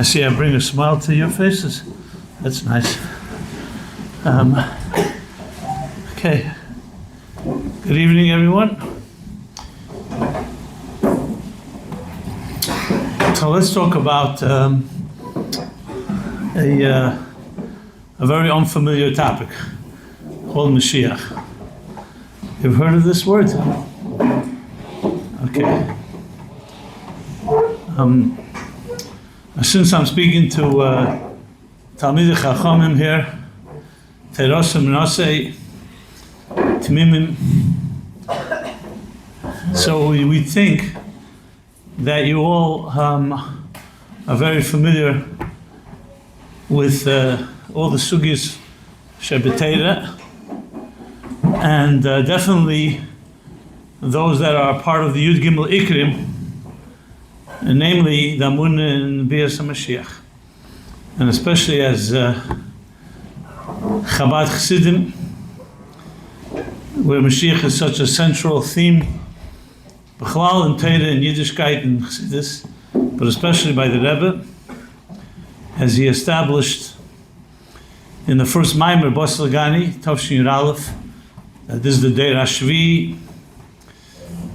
I see I bring a smile to your faces. That's nice. Okay. Good evening, everyone. So let's talk about a very unfamiliar topic called Moshiach. You've heard of this word? Okay. Since I'm speaking to Talmidei Chachamim here, Terosim Nosei Tmimim, so we think that you all are very familiar with all the sugis Shebetera, and definitely those that are part of the Yud Gimel Ikrim, and namely the Amunah and Bias HaMashiach, and especially as Chabad Chassidim, where Mashiach is such a central theme, B'chlal and Torah and Yiddishkeit and Chassidus, but especially by the Rebbe, as he established in the first Maimer Bas Lagani, Tavshin Yud Aleph, that this is the Deir HaShvi,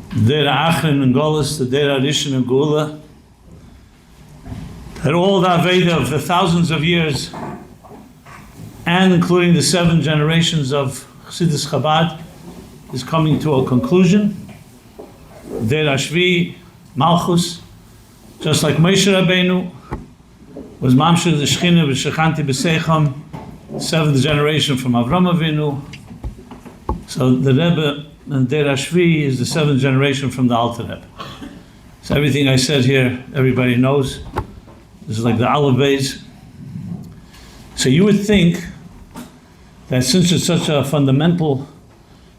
the Deir HaAchrin and Golas, the Deir HaRishon and Geulah, that all the Aveda of the thousands of years, and including the 7 generations of Chassidus Chabad, is coming to a conclusion. Deir HaShvi, Malchus, just like Moshe Rabbeinu was Mamshech the Shechina v'Shechanti b'Seicham, 7th generation from Avram Avinu. So the Rebbe and Deir HaShvi is the 7th generation from the Alter Rebbe. So everything I said here, everybody knows. This is like the Aleph Beis. So you would think that since it's such a fundamental,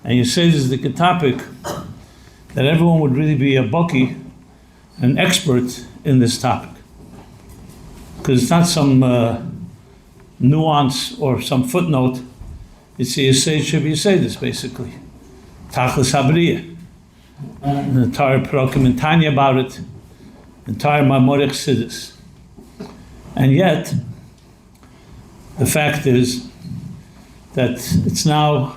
and you say this is the topic, that everyone would really be a baki, an expert in this topic. Because it's not some nuance or some footnote. It's a Yisay should be this basically. Tachlis Habriya. The entire Parokim and Tanya about it, entire Ma'amorei Chassidus. And yet, the fact is that it's now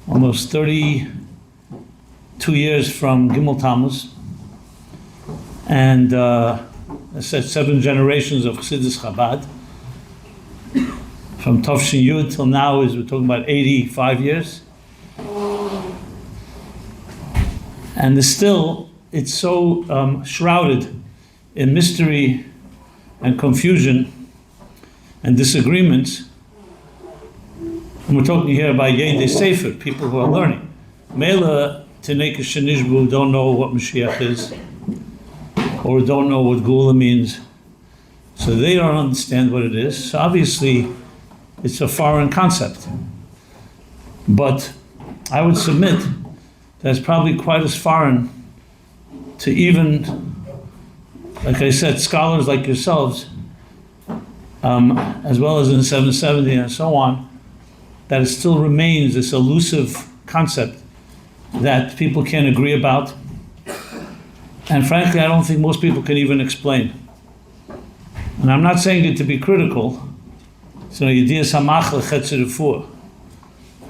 almost 32 years from Gimel Tammuz, and I said 7 generations of Chassidus Chabad. From Tavshin Yud till now we're talking about 85 years. And still, it's so shrouded in mystery and confusion and disagreements. And we're talking here about Yedei Sefer, people who are learning. Mela Tenei Shenishbu don't know what Mashiach is, or don't know what Geulah means. So they don't understand what it is. So obviously, it's a foreign concept. But I would submit that it's probably quite as foreign to even, like I said, scholars like yourselves, as well as in 770 and so on, that it still remains this elusive concept that people can't agree about. And frankly, I don't think most people can even explain. And I'm not saying it to be critical. So Yediyas Hamach Chetzi Refuah,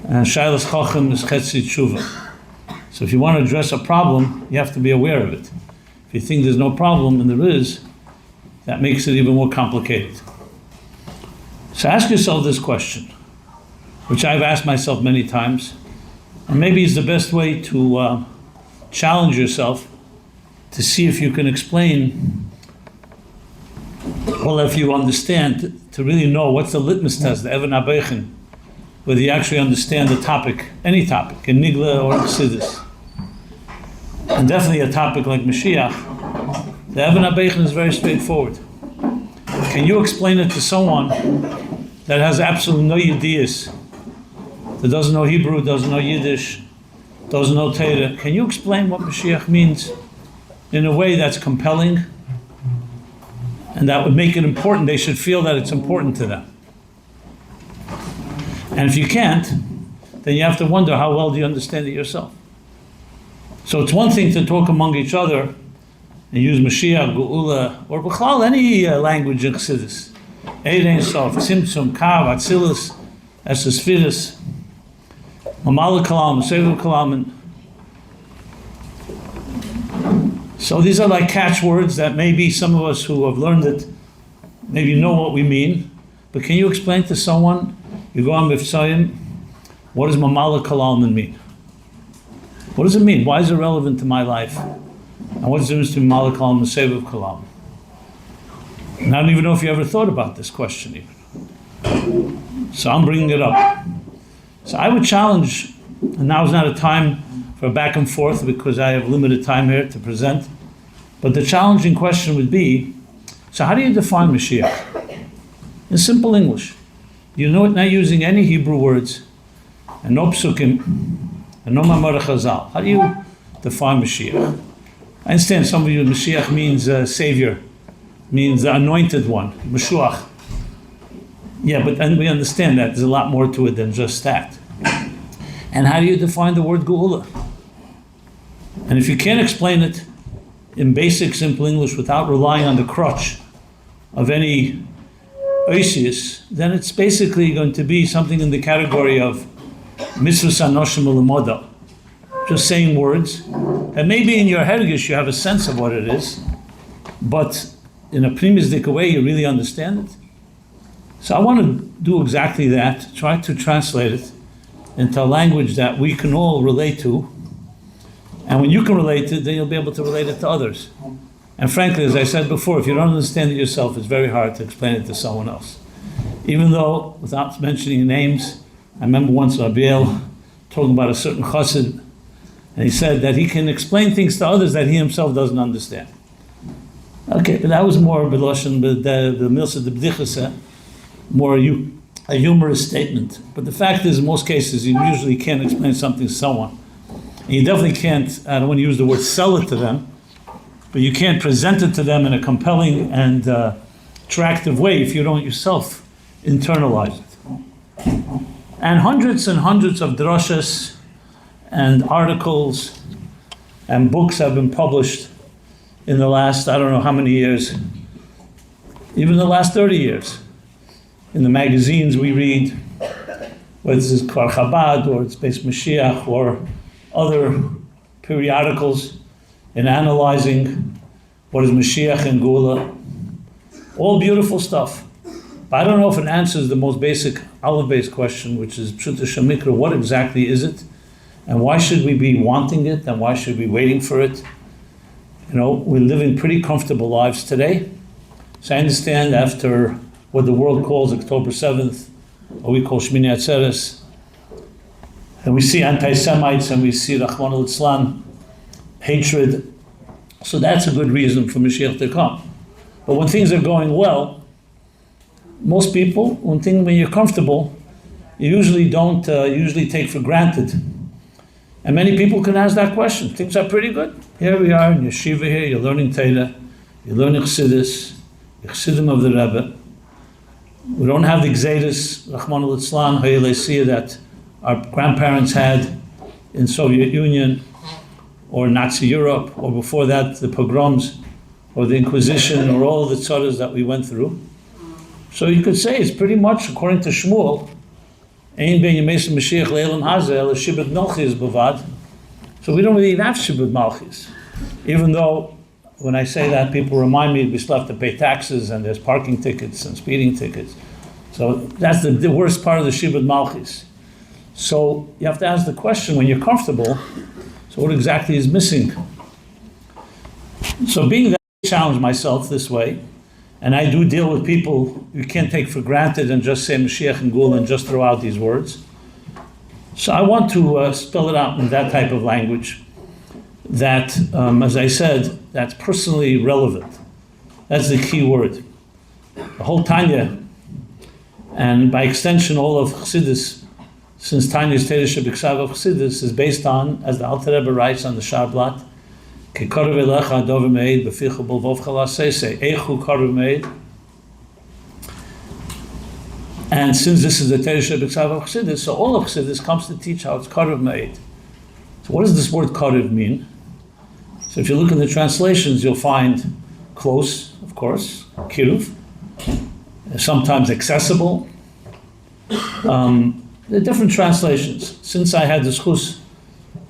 and Shailas Chochem is Chetzi Tshuva. So if you want to address a problem, you have to be aware of it. If you think there's no problem, and there is, that makes it even more complicated. So ask yourself this question, which I've asked myself many times, and maybe it's the best way to challenge yourself to see if you can explain, well, if you understand, to really know what's the litmus test, the Even HaBeichen, whether you actually understand the topic, any topic, in Nigla or Chassidus. And definitely a topic like Mashiach, the Even HaBeichen is very straightforward. Can you explain it to someone that has absolutely no Yiddius, that doesn't know Hebrew, doesn't know Yiddish, doesn't know Torah? Can you explain what Mashiach means in a way that's compelling and that would make it important? They should feel that it's important to them. And if you can't, then you have to wonder how well do you understand it yourself. So it's one thing to talk among each other and use Moshiach, Geulah, or B'chlal, any language in Chassidus. Eid Ein Sof, Tzimtzum, Kav, Atzilus, Esesfiris, Mamala Kalam, Sevu Kalam. So these are like catchwords that maybe some of us who have learned it maybe know what we mean, but can you explain to someone, you go on Mifsayim, what does Mamala Kalam mean? What does it mean? Why is it relevant to my life? And what does it mean to Mamala Kalam and Sevu Kalam? And I don't even know if you ever thought about this question even. So I'm bringing it up. So I would challenge, and now is not a time for back and forth because I have limited time here to present, but the challenging question would be, so how do you define Mashiach? In simple English. You know it, not using any Hebrew words, and no psukim, and no Moshiach Zal. How do you define Mashiach? I understand some of you, Mashiach means savior, means the anointed one, Moshiach. Yeah, but and we understand that there's a lot more to it than just that. And how do you define the word Geulah? And if you can't explain it in basic, simple English without relying on the crutch of any oisius, then it's basically going to be something in the category of mitzvahs anoshim u'lemoda, just saying words. And maybe in your hergish you have a sense of what it is, but in a primistic way you really understand it. So I want to do exactly that, try to translate it into a language that we can all relate to. And when you can relate to it, then you'll be able to relate it to others. And frankly, as I said before, if you don't understand it yourself, it's very hard to explain it to someone else. Even though, without mentioning names, I remember once Rabbi talking about a certain Chassid, and he said that he can explain things to others that he himself doesn't understand. Okay, but that was more Beloshen, but the Milsa de B'dichasa, more a humorous statement. But the fact is, in most cases, you usually can't explain something to someone. And you definitely can't, I don't want to use the word sell it to them, but you can't present it to them in a compelling and attractive way if you don't yourself internalize it. And hundreds of drashas and articles and books have been published in the last, I don't know how many years, even the last 30 years. In the magazines we read, whether it's Kvar Chabad or it's Beis Mashiach or other periodicals, in analyzing what is Mashiach and Geulah. All beautiful stuff. But I don't know if it answers the most basic Aleph-based question, which is Pshuta Shamikra, what exactly is it? And why should we be wanting it? And why should we be waiting for it? You know, we're living pretty comfortable lives today. So I understand after what the world calls October 7th, what we call Shmini Atzeres, and we see anti-Semites and we see Rahman al-Islam, hatred. So that's a good reason for Mashiach to come. But when things are going well, most people, when you're comfortable, you usually don't usually take for granted. And many people can ask that question. Things are pretty good. Here we are in yeshiva here, you're learning Torah, you're learning Chassidus, the Chassidim of the Rebbe. We don't have the Gzeidus, Rahman al-Islam, Hayalesiyah, that our grandparents had in Soviet Union or Nazi Europe, or before that the pogroms or the Inquisition or all the tzaras that we went through. So you could say it's pretty much, according to Shmuel, Ein ben Yemeis Mashiach le'elam hazeh el shibud malchis bavad. So we don't really have shibud malchis. Even though when I say that, people remind me we still have to pay taxes and there's parking tickets and speeding tickets. So that's the worst part of the shibud malchis. So you have to ask the question, when you're comfortable, so what exactly is missing? So being that I challenge myself this way, and I do deal with people you can't take for granted and just say Mashiach and Geulah and just throw out these words. So I want to spell it out in that type of language that, as I said, that's personally relevant. That's the key word. The whole Tanya, and by extension all of Chassidus, since Tanya's Teresh B'Ksav of Chassidus is based on, as the Alter Rebbe writes on the Sharblat, Kekorev elecha dover meid b'ficha b'lvovcha la'asesei eichu korev meid. And since this is the Teresh B'Ksav of Chassidus, so all of Chassidus comes to teach how it's korev meid. So what does this word korev mean? So if you look in the translations, you'll find close, of course, kiruv, sometimes accessible. There are different translations. Since I had the zchus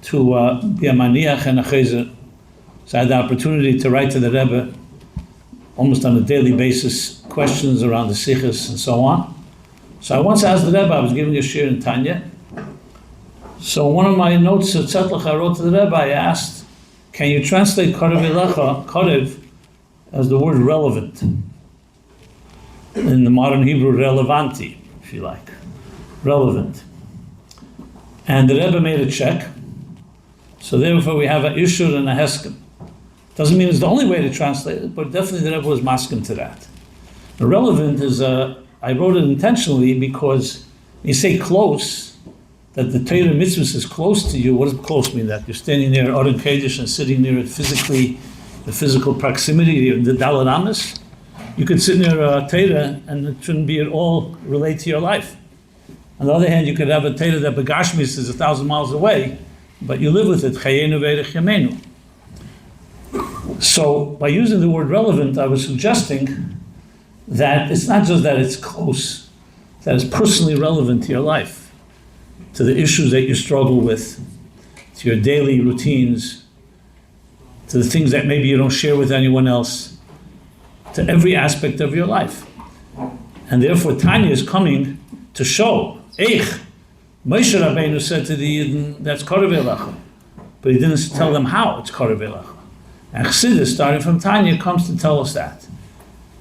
to be a maniach and a chazer, so I had the opportunity to write to the Rebbe almost on a daily basis, questions around the sichos and so on. So I once asked the Rebbe, I was giving a shiur in Tanya. So one of my notes at Zettlach, I wrote to the Rebbe, I asked, can you translate Korev Elecha, Korev, as the word relevant? In the modern Hebrew, relevanti, if you like. Relevant. And the Rebbe made a check. So therefore we have a ishur and a heskem. Doesn't mean it's the only way to translate it, but definitely the Rebbe was maskim to that. The relevant is, I wrote it intentionally because when you say close, that the Torah mitzvahs is close to you. What does close mean? That you're standing near Aron Kodesh and sitting near it physically, the physical proximity, the Dalet Amos. You could sit near Torah and it shouldn't be at all relate to your life. On the other hand, you could have a Torah that Begashmis is 1,000 miles away, but you live with it. Chayenu ve'erech yamenu. So by using the word relevant, I was suggesting that it's not just that it's close, that it's personally relevant to your life, to the issues that you struggle with, to your daily routines, to the things that maybe you don't share with anyone else, to every aspect of your life. And therefore Tanya is coming to show, Eich, Moshe Rabbeinu said to the Yidden, that's Korev Elecha. But he didn't tell them how it's Korev Elecha. And Chassidus, starting from Tanya, comes to tell us that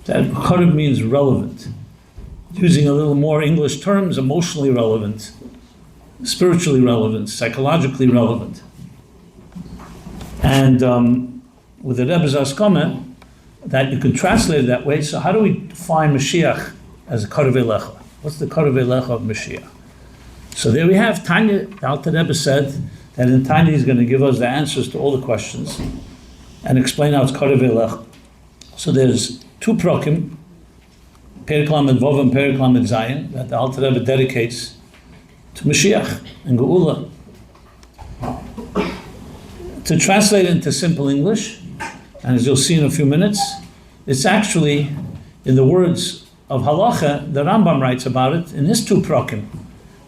Korev means relevant. Using a little more English terms, emotionally relevant, spiritually relevant, psychologically relevant. And with the Rebbe's Askama, that you can translate it that way. So how do we define Mashiach as a Korev Elecha? What's the Korev Elecha of Mashiach? So there we have Tanya. The Alter Rebbe said that in Tanya he's going to give us the answers to all the questions and explain how it's Korev Elecha. So there's two prokim, Perek Lamed Vov and Perek Lamed Zayin, that the Alter Rebbe dedicates to Moshiach and Geulah. To translate it into simple English, and as you'll see in a few minutes, it's actually, in the words of Halacha, the Rambam writes about it in his two prokim,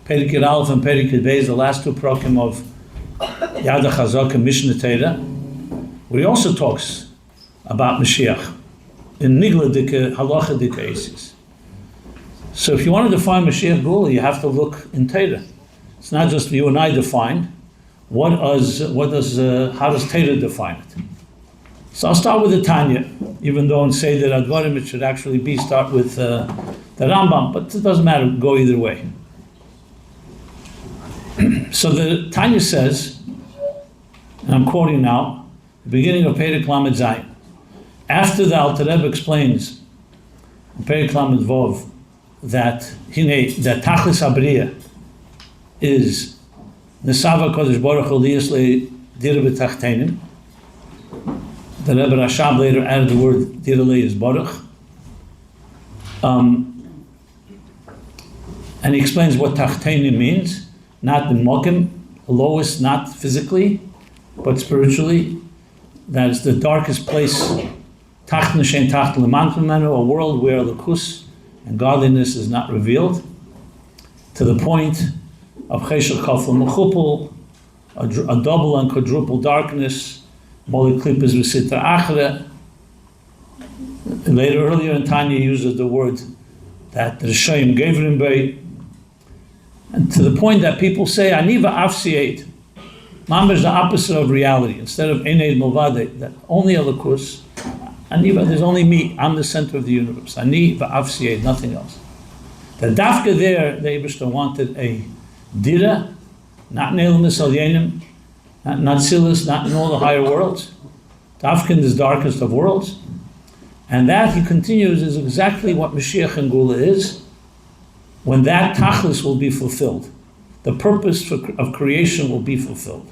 Perek Yud Aleph and Perek Yud Beis, the last two prokim of Yad HaChazak and Mishnah Torah, where he also talks about Mashiach in Nigla Dike, Halacha Dike Esis. So if you want to define Mashiach Geulah, you have to look in Torah. It's not just you and I define. How does Torah define it? So I'll start with the Tanya, even though in Seder Advarim it should actually start with the Rambam, but it doesn't matter, go either way. So the Tanya says, and I'm quoting now, the beginning of Perek Lamed Zayin. After the Alter Rebbe explains in Perek Lamed Vov that Tachlis Habriya is Nesava Kodesh Baruch Hu Liyas Le'dira B'Tachtenim. The Rebbe Rashab later added the word Dira Le'is Baruch. And he explains what Tachtenim means, not the Mokim, the lowest, not physically, but spiritually. That is the darkest place, Tacht N'Shen Tacht L'man Menu, a world where Lakus and godliness is not revealed, to the point of Cheshel Kafel Mechupel, a double and quadruple darkness, Moli Klippas V'Sitra Achre. Later, earlier in Tanya uses the word that the Rishayim Gevrim Bei, and to the point that people say, Aniva Afsiate, Mamba is the opposite of reality. Instead of Eneid Mulvade, that only a Lakus, Aniva, there's only me, I'm the center of the universe. Ani Va'afsiate, nothing else. The Dafka there, the Eibishter wanted a Dira, not Neil Misalyenim, not Silas, not in all the higher worlds. Dafka in this darkest of worlds. And that, he continues, is exactly what Mashiach and Geulah is, when that Tachlis will be fulfilled. The purpose of creation will be fulfilled.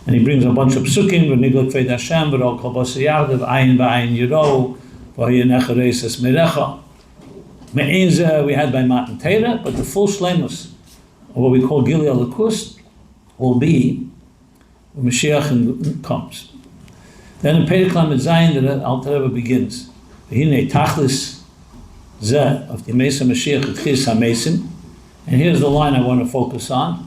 And he brings a bunch of psukim, v'nigla kveid Hashem, v'rol kol b'asar yachdav, ayin v'ayin yiro, v'hayin echareis es merecha. Me'ein zeh we had by Matan Torah, but the full shleimus, or what we call Gilui Alakus, will be when Mashiach comes. Then in Perek Lamed Zayin, the Alter Rebbe begins, V'hinei tachlis zeh of the Mesa Mashiach Tchis HaMesim. And here's the line I want to focus on.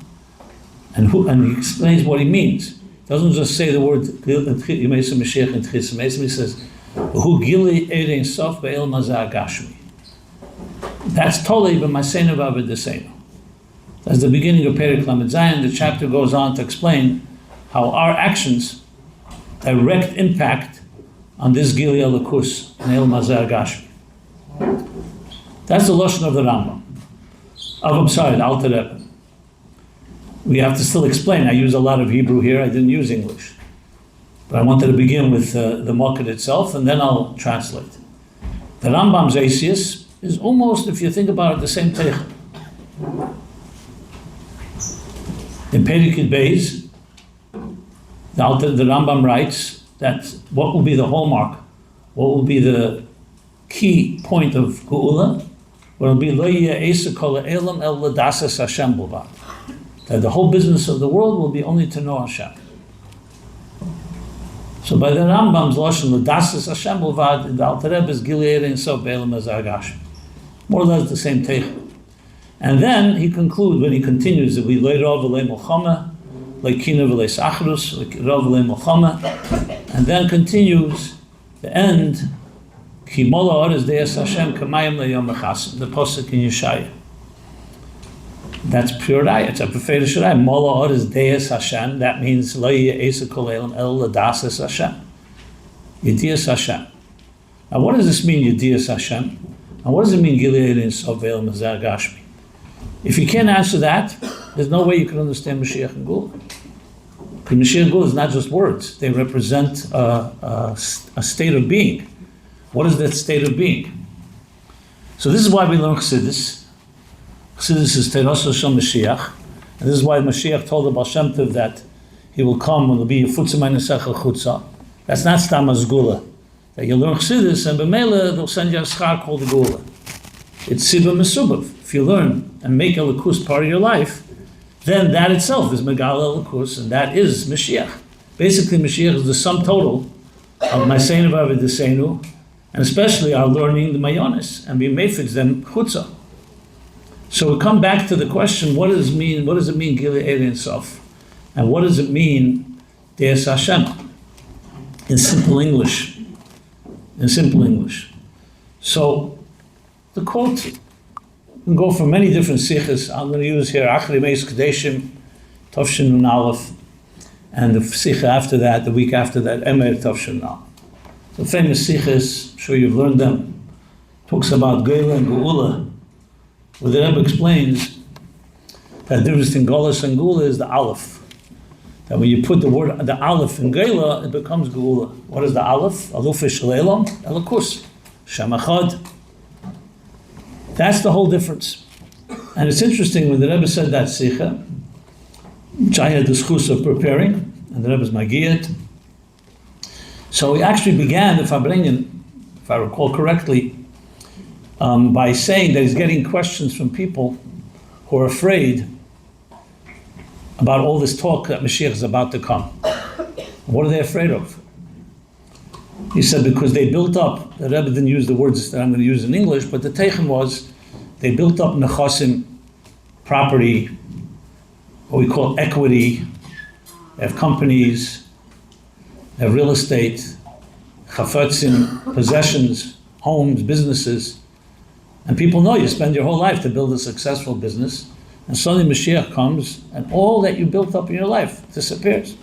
And he explains what he means. He doesn't just say the word Mesa Mashiach and Tchis HaMesim. He says, V'hu gili erein sof be'el mazah gashmi. That's totally b'maseinu v'avedeseinu. That's the beginning of Perek Lamed Zayin. The chapter goes on to explain how our actions direct impact on this Gili Elokus and El Mazar Gashmi. That's the Lashon of the Rambam. The Alter Rebbe. We have to still explain. I use a lot of Hebrew here. I didn't use English. But I wanted to begin with the Mokked itself, and then I'll translate. The Rambam's Asius is almost, if you think about it, the same Teichel. In Perek Beis, the Rambam writes that what will be the hallmark, what will be the key point of Geulah, will be Lo yeh eisa kol ha'elam el l'dasas Hashem b'lvad. That the whole business of the world will be only to know Hashem. So by the Rambam's lashon l'dasas Hashem b'lvad, the Alter Rebbe's Gili Ein Sof Be'elam Hazar Gashmi. More or less the same teichel. And then he concludes, when he continues, that we loy rov v'lei milchama, like kina v'lei sachrus, like rov v'lei milchama, and then continues the end, ki mola oris deis Hashem kamayim le'yom echasim, the posuk in Yeshaya. That's pure raya. It's a prophetic raya. Mola oris deis Hashem. That means lo ye'esa kol elam el l'dasas Hashem. Yedias Hashem. Now, what does this mean, Yedias Hashem? And what does it mean, Gili Ein Sof Be'el Mazar Gashmi? If you can't answer that, there's no way you can understand Mashiach and Geulah. Because Mashiach and Geulah is not just words. They represent a state of being. What is that state of being? So this is why we learn Chassidus. Chassidus is Teroso Shel Mashiach. And this is why Mashiach told the Baal Shem Tov that he will come and will be Futza Meinasech Chutza. That's not Stam as Geulah. That you learn Chassidus and B'meila they'll send you a schar called the Geulah. It's Siba Mesubav. If you learn and make Elokus part of your life, then that itself is Megal Elokus, and that is Mashiach. Basically, Mashiach is the sum total of Maseinu V'Avedeseinu, and especially our learning the Mayonis and being mefitz them Chutza. So we come back to the question: what does it mean? What does it mean Gili Ein Sof, and what does it mean Deis Hashem? In simple English. So the quote can go for many different sichas. I'm going to use here Achri Meis Kadeshim, Tovshin Nun Aleph, and the sicha after that, the week after that, Emer Tovshin Nun. So famous sichas, I'm sure you've learned them, talks about Geulah and Geulah, where the Rebbe explains that the difference between Golos and Geulah is the Aleph. That when you put the Aleph in Geulah, it becomes Geulah. What is the Aleph? Aluf Shel Elam, Elokus, Shem Echad. That's the whole difference. And it's interesting when the Rebbe said that Sikha, which I had the schus of preparing, and the Rebbe's Magiyat. So he actually began the Farbrengen, if I recall correctly, by saying that he's getting questions from people who are afraid about all this talk that Mashiach is about to come. What are they afraid of? He said because they built up, the Rebbe didn't use the words that I'm going to use in English, but the teichem was, they built up nechasim, property, what we call equity. They have companies, they have real estate, chafetzim, possessions, homes, businesses. And people know you spend your whole life to build a successful business, and suddenly Mashiach comes, and all that you built up in your life disappears.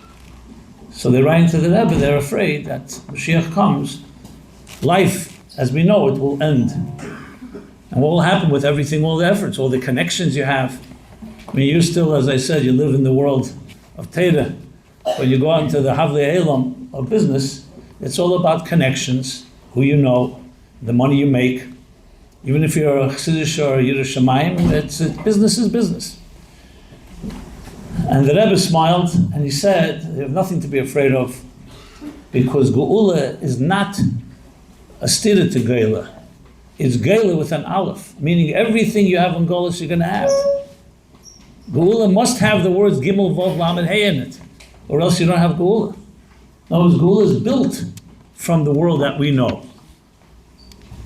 So they write into the Rebbe, they're afraid that Mashiach comes, life, as we know it, will end. And what will happen with everything, all the efforts, all the connections you have? I mean, you still, as I said, you live in the world of Torah. When you go out into the Havlei Elam of business, it's all about connections, who you know, the money you make. Even if you're a Chassidic or a Yerushalayim, business is business. And the Rebbe smiled and he said, you have nothing to be afraid of, because Geulah is not a stira to Geulah. It's Geulah with an Aleph, meaning everything you have in Golos you're going to have. Geulah must have the words Gimel, Vav, Lamed, Hey in it, or else you don't have Geulah. No, Geulah is built from the world that we know.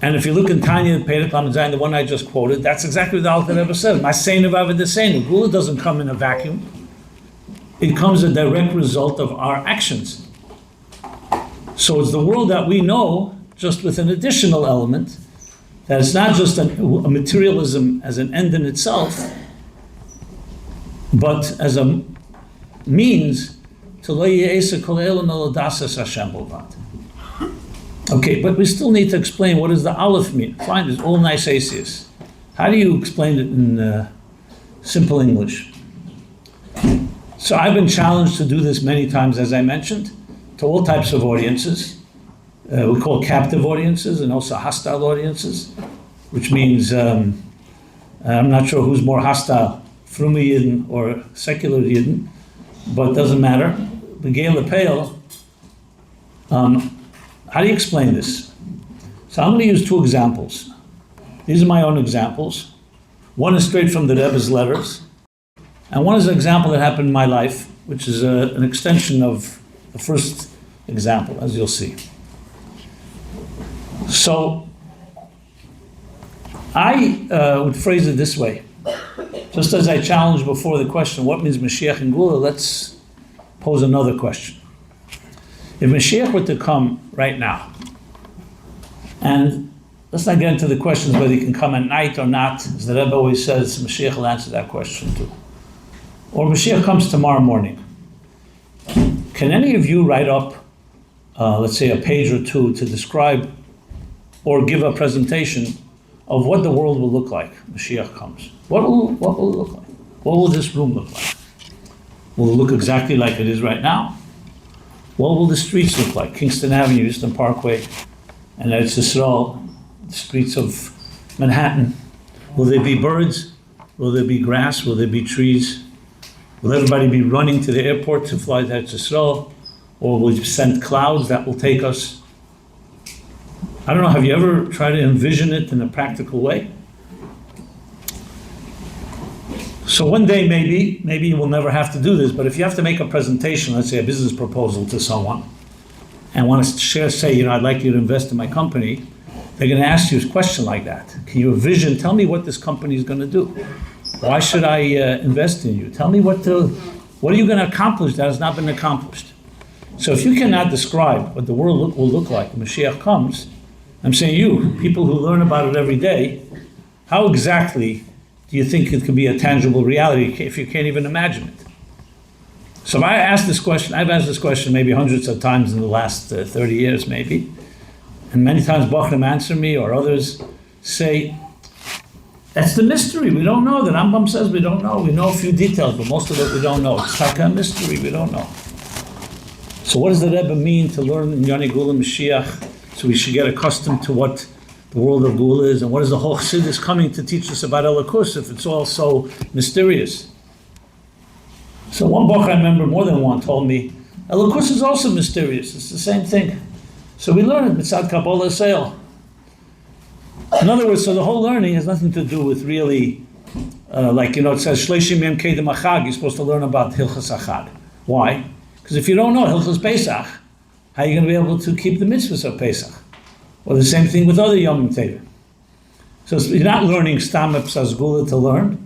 And if you look in Tanya, Perek Lamed Zayin, the one I just quoted, that's exactly what the Alter Rebbe says. Maseinu v'avodeseinu. Geulah doesn't come in a vacuum. It comes a direct result of our actions. So it's the world that we know, just with an additional element, that it's not just a materialism as an end in itself, but as a means to lo ye'esa kol elam elo dasas Hashem b'lvad. Okay, but we still need to explain what does the aleph mean. Fine, it's all nice atheist. How do you explain it in simple English? So I've been challenged to do this many times, as I mentioned, to all types of audiences. We call captive audiences and also hostile audiences, which means I'm not sure who's more hostile, Frumi Yidden or secular Yidden, but it doesn't matter. The Geulah Pale. How do you explain this? So I'm going to use two examples. These are my own examples. One is straight from the Rebbe's letters, and one is an example that happened in my life, which is an extension of the first example, as you'll see. So I would phrase it this way. Just as I challenged before the question, what means Mashiach and Geulah, let's pose another question. If Mashiach were to come right now, and let's not get into the questions whether he can come at night or not, as the Rebbe always says, Mashiach will answer that question too. Or Mashiach comes tomorrow morning. Can any of you write up, let's say, a page or two to describe or give a presentation of what the world will look like when Mashiach comes? What will it look like? What will this room look like? Will it look exactly like it is right now? What will the streets look like? Kingston Avenue, Eastern Parkway, and Eretz Yisrael, the streets of Manhattan. Will there be birds? Will there be grass? Will there be trees? Will everybody be running to the airport to fly to Eretz Yisrael? Or will you send clouds that will take us? I don't know, have you ever tried to envision it in a practical way? So one day maybe you will never have to do this, but if you have to make a presentation, let's say a business proposal to someone, and want to say, I'd like you to invest in my company, they're going to ask you a question like that. Can you envision, tell me what this company is going to do? Why should I invest in you? Tell me what are you going to accomplish that has not been accomplished? So if you cannot describe what the world will look like when Mashiach comes, I'm saying you, people who learn about it every day, how exactly do you think it could be a tangible reality if you can't even imagine it? So if I've asked this question maybe hundreds of times in the last 30 years maybe, and many times Bachram answer me or others say, that's the mystery, we don't know. The Rambam says we don't know. We know a few details, but most of it we don't know. It's like a mystery, we don't know. So what does the Rebbe mean to learn in Yonei Geulah Mashiach? So we should get accustomed to what the world of Geulah is, and what is the whole Chassidus coming to teach us about Elokus if it's all so mysterious? So one book I remember, more than one, told me, Elokus is also mysterious, it's the same thing. So we learn it, Mitzad Kabbalah Zelle. In other words, so the whole learning has nothing to do with really, it says, Shleishim Yom Kedem Achag, you're supposed to learn about Hilchas Achag. Why? Because if you don't know Hilchas Pesach, how are you going to be able to keep the mitzvahs of Pesach? Or the same thing with other Yom Tov. So you're not learning Stam Epsas Geulah to learn,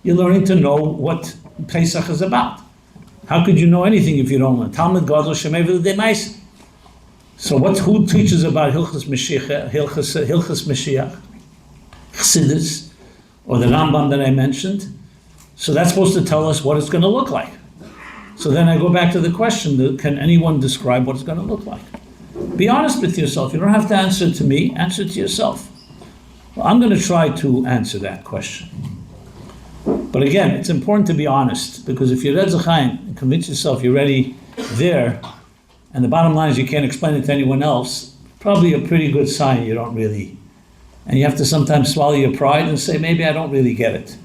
you're learning to know what Pesach is about. How could you know anything if you don't learn? Talmud Gadol Shemei V'Lidei Ma'aseh. So who teaches about Hilchas Mashiach, Chassidus, or the Rambam that I mentioned? So that's supposed to tell us what it's going to look like. So then I go back to the question, can anyone describe what it's going to look like? Be honest with yourself. You don't have to answer to me, answer to yourself. Well, I'm going to try to answer that question. But again, it's important to be honest, because if you read Zechayim and convince yourself you're already there, and the bottom line is you can't explain it to anyone else, probably a pretty good sign you don't really, and you have to sometimes swallow your pride and say, maybe I don't really get it.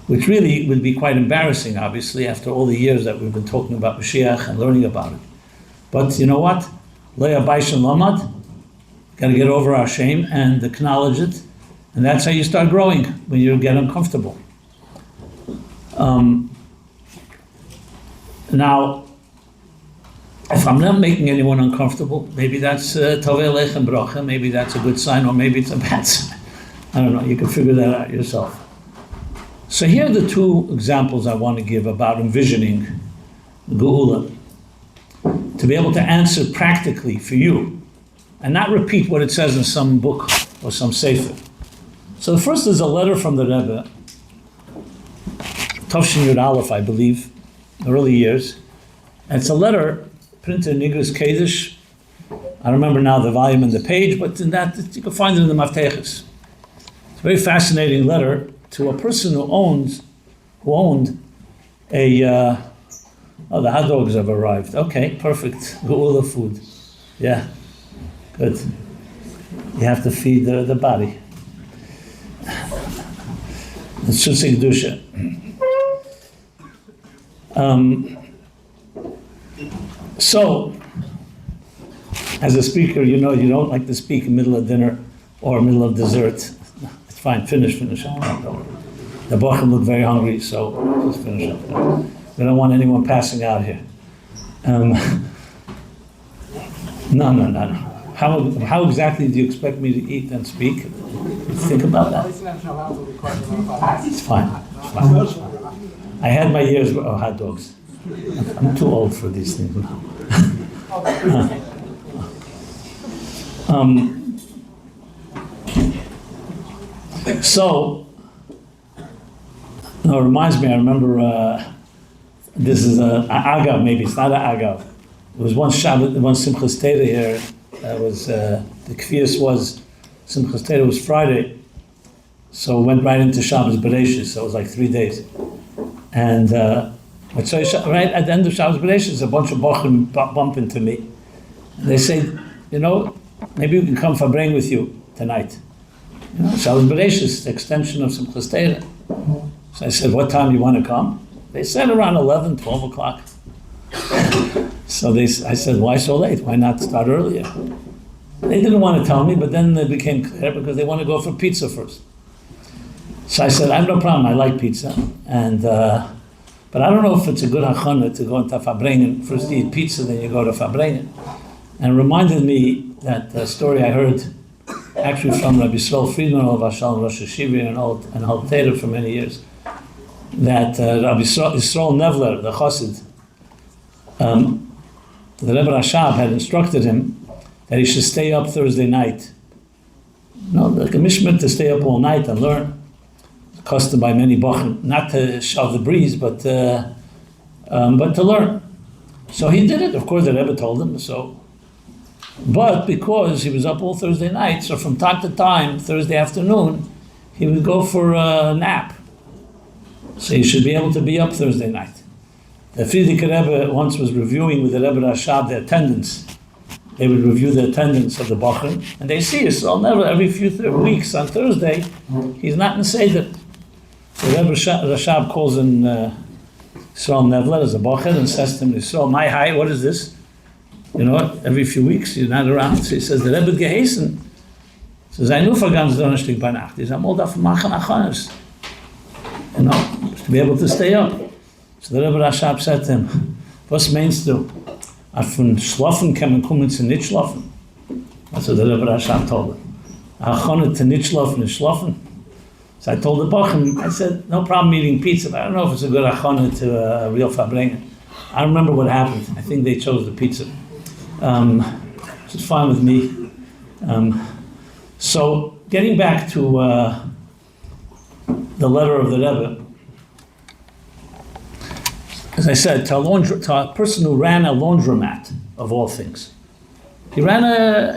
Which really would be quite embarrassing, obviously, after all the years that we've been talking about Mashiach and learning about it. But you know what? Leah Baishan Lamad, got to get over our shame and acknowledge it, and that's how you start growing, when you get uncomfortable. Now, If I'm not making anyone uncomfortable, maybe that's tovei lechem bracha, maybe that's a good sign, or maybe it's a bad sign. I don't know, you can figure that out yourself. So here are the two examples I want to give about envisioning Geulah, to be able to answer practically for you, and not repeat what it says in some book or some sefer. So the first is a letter from the Rebbe, Tavshin Yud Aleph, I believe, early years. And it's a letter printed in Igros Kodesh. I don't remember now the volume and the page, but in that you can find it in the Mafteches. It's a very fascinating letter to a person who owned a, oh, the hot dogs have arrived. Okay, perfect. Geulah food. Yeah, good. You have to feed the body. It's Shusik Dusha. So, as a speaker, you know you don't like to speak in the middle of dinner or middle of dessert. It's fine, finish up. The Bochum look very hungry, so just finish up. We don't want anyone passing out here. No. How exactly do you expect me to eat and speak? Think about that. It's fine. I had my years of hot dogs. I'm too old for these things now. So, no, it reminds me, I remember, this is a Agav, maybe it's not an Agav. It was one Shabbat, one Simchas Torah here. The Kfiyas was, Simchas Torah was Friday, so it went right into Shabbos Bereshis, so it was like 3 days. And right at the end of Shabbos Bereshis, a bunch of Bochum bump into me. And they say, maybe we can come Fabrein with you tonight. Shabbos Bereshis, the extension of Simchas Torah. So I said, what time do you want to come? They said around 11, 12 o'clock. So I said, why so late? Why not start earlier? They didn't want to tell me, but then it became clear because they want to go for pizza first. So I said, I have no problem, I like pizza. And but I don't know if it's a good hachana to go into Fabrein. First you eat pizza, then you go to Fabrein. And it reminded me that story I heard actually from Rabbi Friedman of Ashal Rosh Hashiva and Oholei Torah for many years, that Rabbi Yisrael Nevler, the Chassid, the Rebbe Rashab had instructed him that he should stay up Thursday night. Like a mishmar to stay up all night and learn. It's custom by many bochum, not to shove the breeze, but to learn. So he did it. Of course, the Rebbe told him so. But because he was up all Thursday night, so from time to time, Thursday afternoon, he would go for a nap. So he should be able to be up Thursday night. The Frierdiker Rebbe once was reviewing with the Rebbe Rashab the attendance. They would review the attendance of the Bochum, and they see Yisrael Nevler every few weeks on Thursday. He's not in Seder. The Rebbe Rashab calls in Yisrael Nevler as a Bochum and says to him, Yisrael, my hi, what is this? Every few weeks you're not around. So he says, the Rebbe geheißen. So sei nur vergangen Donnerstag bei Nacht. He's all dafür machen achanes. To be able to stay up. So the Rebbe Rashab said to him, was meinst du? Von schlafen kann man kommen zu nicht schlafen. That's what the Rebbe Rashab told him. Achone to nicht schlafen is schlafen. So I told the Bochum, I said, no problem eating pizza, but I don't know if it's a good achone to a real Fabrein. I don't remember what happened. I think they chose the pizza. Which is fine with me. So getting back to the letter of the Rebbe, as I said, to a person who ran a laundromat, of all things. He ran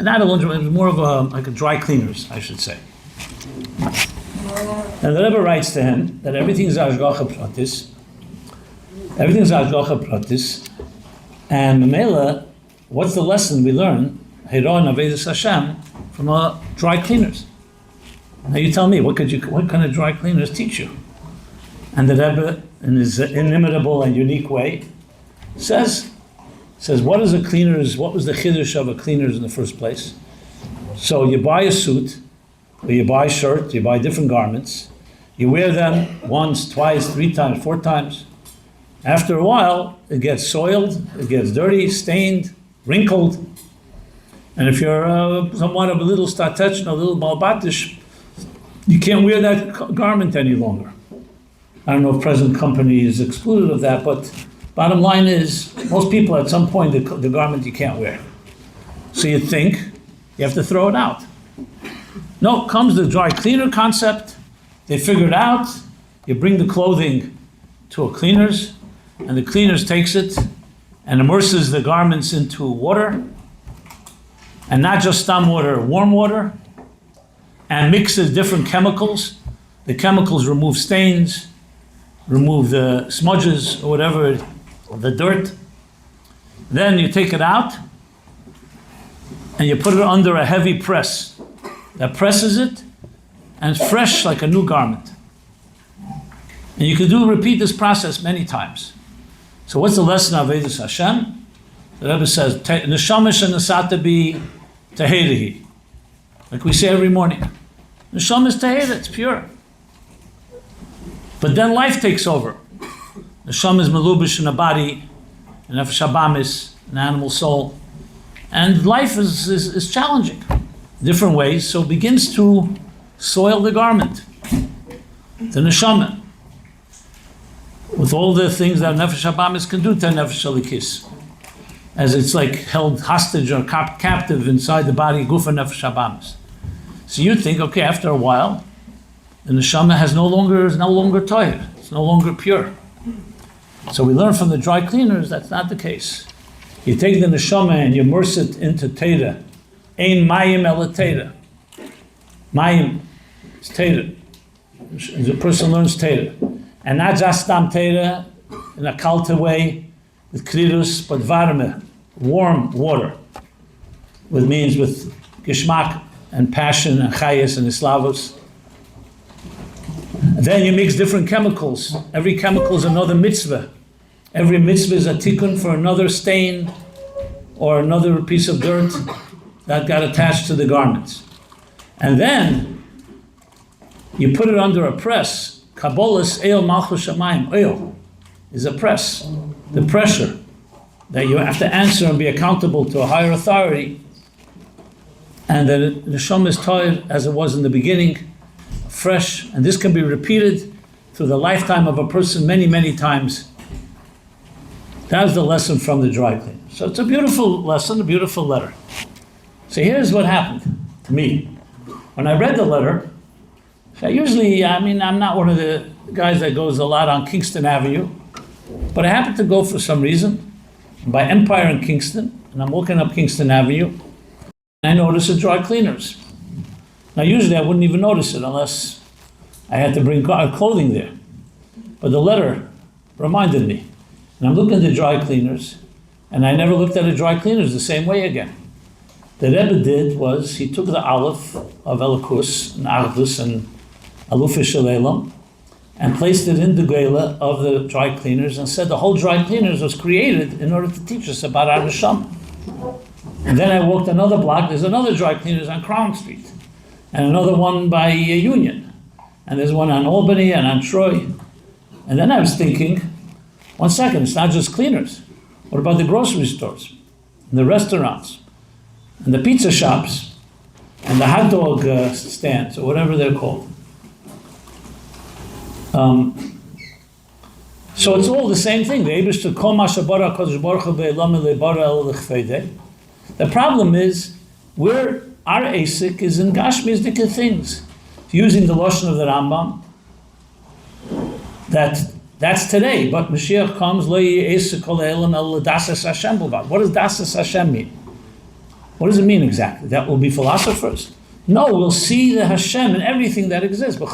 not a laundromat, it was more of like a dry cleaners, I should say. And the Rebbe writes to him that everything is Ashgacha Pratis. Everything is Ashgacha Pratis. And Mamela, what's the lesson we learn, Heiron Avedis Hashem, from dry cleaners? Now you tell me, what kind of dry cleaners teach you? And the Rebbe, in his inimitable and unique way, says, what was the chiddush of a cleaners in the first place? So you buy a suit, or you buy a shirt, you buy different garments, you wear them once, twice, 3 times, 4 times, After a while, it gets soiled, it gets dirty, stained, wrinkled. And if you're somewhat of a little statech, a little balbatish, you can't wear that garment any longer. I don't know if present company is excluded of that, but bottom line is, most people at some point, the garment you can't wear. So you think you have to throw it out. No, comes the dry cleaner concept. They figure it out. You bring the clothing to a cleaner's, and the cleaners takes it and immerses the garments into water, and not just stam water, warm water, and mixes different chemicals. The chemicals remove stains, remove the smudges or whatever, or the dirt. Then you take it out and you put it under a heavy press that presses it, and it's fresh like a new garment. And you can repeat this process many times. So what's the lesson of Avodas Hashem? The Rebbe says, Neshama shenasata bi teherihi. Like we say every morning. Neshama is tehera, it's pure. But then life takes over. Neshama is melubish in a body, an nefesh habamis, an animal soul. And life is challenging in different ways, so it begins to soil the garment, the neshama, with all the things that nefesh habamis can do to nefesh halikis, as it's like held hostage or captive inside the body, gufa nefesh habamis. So you think, okay, after a while, the neshama is no longer toyer, it's no longer pure. So we learn from the dry cleaners that's not the case. You take the neshama and you immerse it into teira. Ein mayim ela teira. Mayim is teira. As a person learns teira. And not just stam teira in a kalta way with krirus, but varme, warm water, which means with gishmak and passion and chayas and islavos. And then you mix different chemicals. Every chemical is another mitzvah. Every mitzvah is a tikkun for another stain or another piece of dirt that got attached to the garments. And then you put it under a press. Kabbalas eil malchus shamayim. Oil is a press. The pressure that you have to answer and be accountable to a higher authority. And the neshama is tired as it was in the beginning, fresh. And this can be repeated through the lifetime of a person many, many times. That's the lesson from the dry cleaner. So it's a beautiful lesson, a beautiful letter. So here's what happened to me. When I read the letter, I'm not one of the guys that goes a lot on Kingston Avenue, but I happened to go for some reason by Empire and Kingston, and I'm walking up Kingston Avenue, and I notice the dry cleaners. Now usually I wouldn't even notice it unless I had to bring clothing there. But the letter reminded me. And I'm looking at the dry cleaners, and I never looked at the dry cleaners the same way again. The Rebbe did was, he took the Aleph of Elikus and Ardus and Alufish Elam and placed it in the Geulah of the dry cleaners and said the whole dry cleaners was created in order to teach us about our neshama. And then I walked another block, there's another dry cleaners on Crown Street, and another one by Union, and there's one on Albany and on Troy. And then I was thinking, one second, it's not just cleaners. What about the grocery stores, and the restaurants, and the pizza shops, and the hot dog stands, or whatever they're called? So it's all the same thing. The problem is, our ASIC is in Gashmizdika things. Using the Lashon of the Rambam, that's today, but Mashiach comes, what does Dasas Hashem mean? What does it mean exactly? That will be philosophers? No, we'll see the Hashem in everything that exists. We'll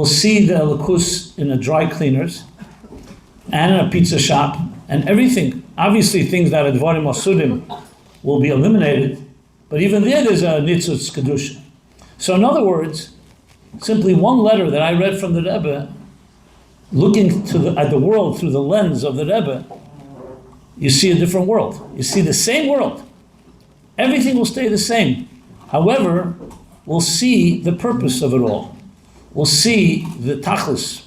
see the Elikus in the dry cleaners and in a pizza shop and everything. Obviously things that are Dvarim Asudim will be eliminated, but even there's a Nitzutz Kedusha. So in other words, simply one letter that I read from the Rebbe, looking at the world through the lens of the Rebbe, you see a different world. You see the same world. Everything will stay the same. However, we'll see the purpose of it all. We'll see the tachlis.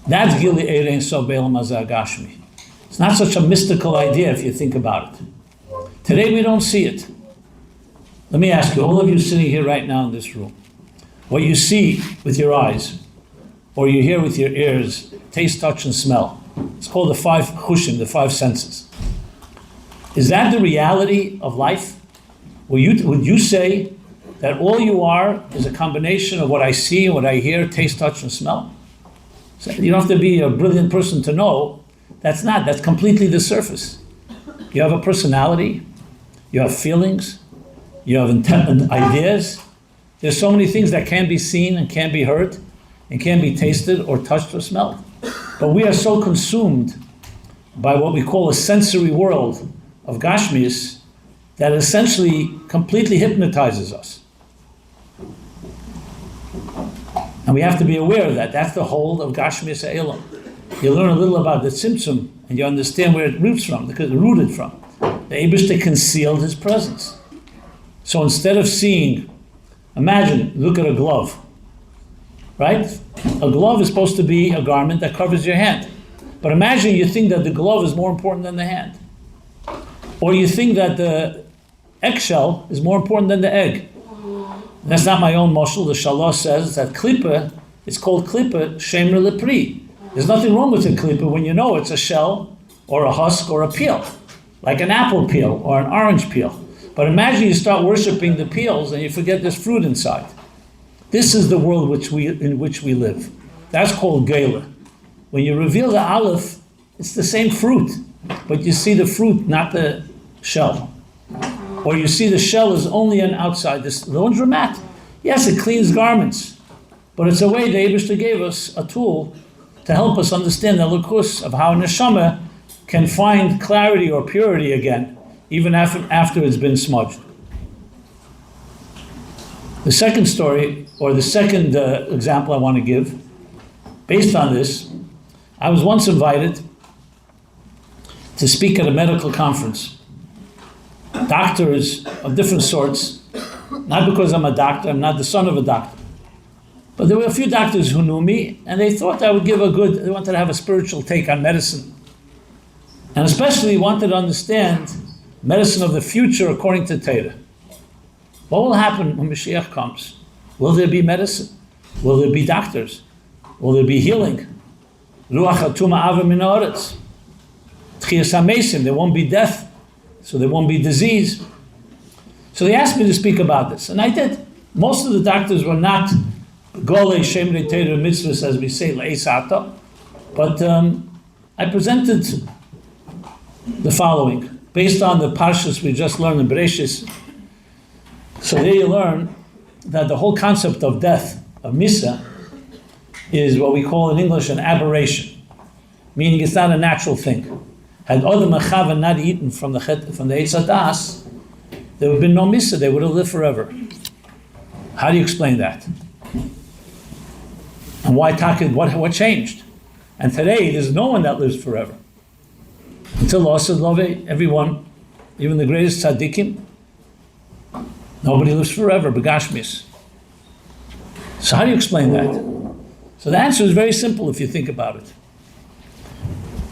That's Gili Ein Sof B'Olam Hazeh Gashmi. It's not such a mystical idea if you think about it. Today we don't see it. Let me ask you, all of you sitting here right now in this room, what you see with your eyes, or you hear with your ears, taste, touch, and smell, it's called the five chushim, the five senses. Is that the reality of life? Would you say that all you are is a combination of what I see, what I hear, taste, touch, and smell? So you don't have to be a brilliant person to know. That's completely the surface. You have a personality, you have feelings, you have intent, ideas. There's so many things that can be seen and can be heard and can be tasted or touched or smelled. But we are so consumed by what we call a sensory world of Gashmius that essentially completely hypnotizes us. And we have to be aware of that. That's the hold of Gashmius Ha'elam. You learn a little about the Tzimtzum and you understand where it rooted from. The Eibishter concealed his presence. So instead of seeing, imagine, look at a glove, right? A glove is supposed to be a garment that covers your hand. But imagine you think that the glove is more important than the hand. Or you think that the eggshell is more important than the egg. And that's not my own moshel. The Shalosh says that klipa, it's called klipa, shemer lepri. There's nothing wrong with a klipa when you know it's a shell or a husk or a peel, like an apple peel or an orange peel. But imagine you start worshiping the peels and you forget there's fruit inside. This is the world in which we live. That's called Geulah. When you reveal the aleph, it's the same fruit, but you see the fruit, not the shell. Or you see the shell is only an outside. The laundromat, yes, it cleans garments, but it's a way the Eibishter gave us a tool to help us understand the lukus of how a neshama can find clarity or purity again, even after it's been smudged. The second story, or the second example I want to give, based on this, I was once invited to speak at a medical conference. Doctors of different sorts, not because I'm a doctor, I'm not the son of a doctor, but there were a few doctors who knew me, and they thought I would they wanted to have a spiritual take on medicine, and especially wanted to understand medicine of the future according to Torah. What will happen when Mashiach comes? Will there be medicine? Will there be doctors? Will there be healing? Ruach hatuma ava min haaretz. Tchias hamesim, there won't be death, so there won't be disease. So they asked me to speak about this, and I did. Most of the doctors were not golei shemrei Torah mitzvahs, as we say, le'esata, but I presented the following, based on the parshas we just learned in Bereshis. So there you learn that the whole concept of death, of misa, is what we call in English an aberration, meaning it's not a natural thing. Had Adam and Chava not eaten from the Eitz Hadas, there would have been no misa, they would have lived forever. How do you explain that? And why what changed? And today there's no one that lives forever. Until Allah says, love everyone, even the greatest tzaddikim, nobody lives forever, begashmis. So how do you explain that? So the answer is very simple if you think about it.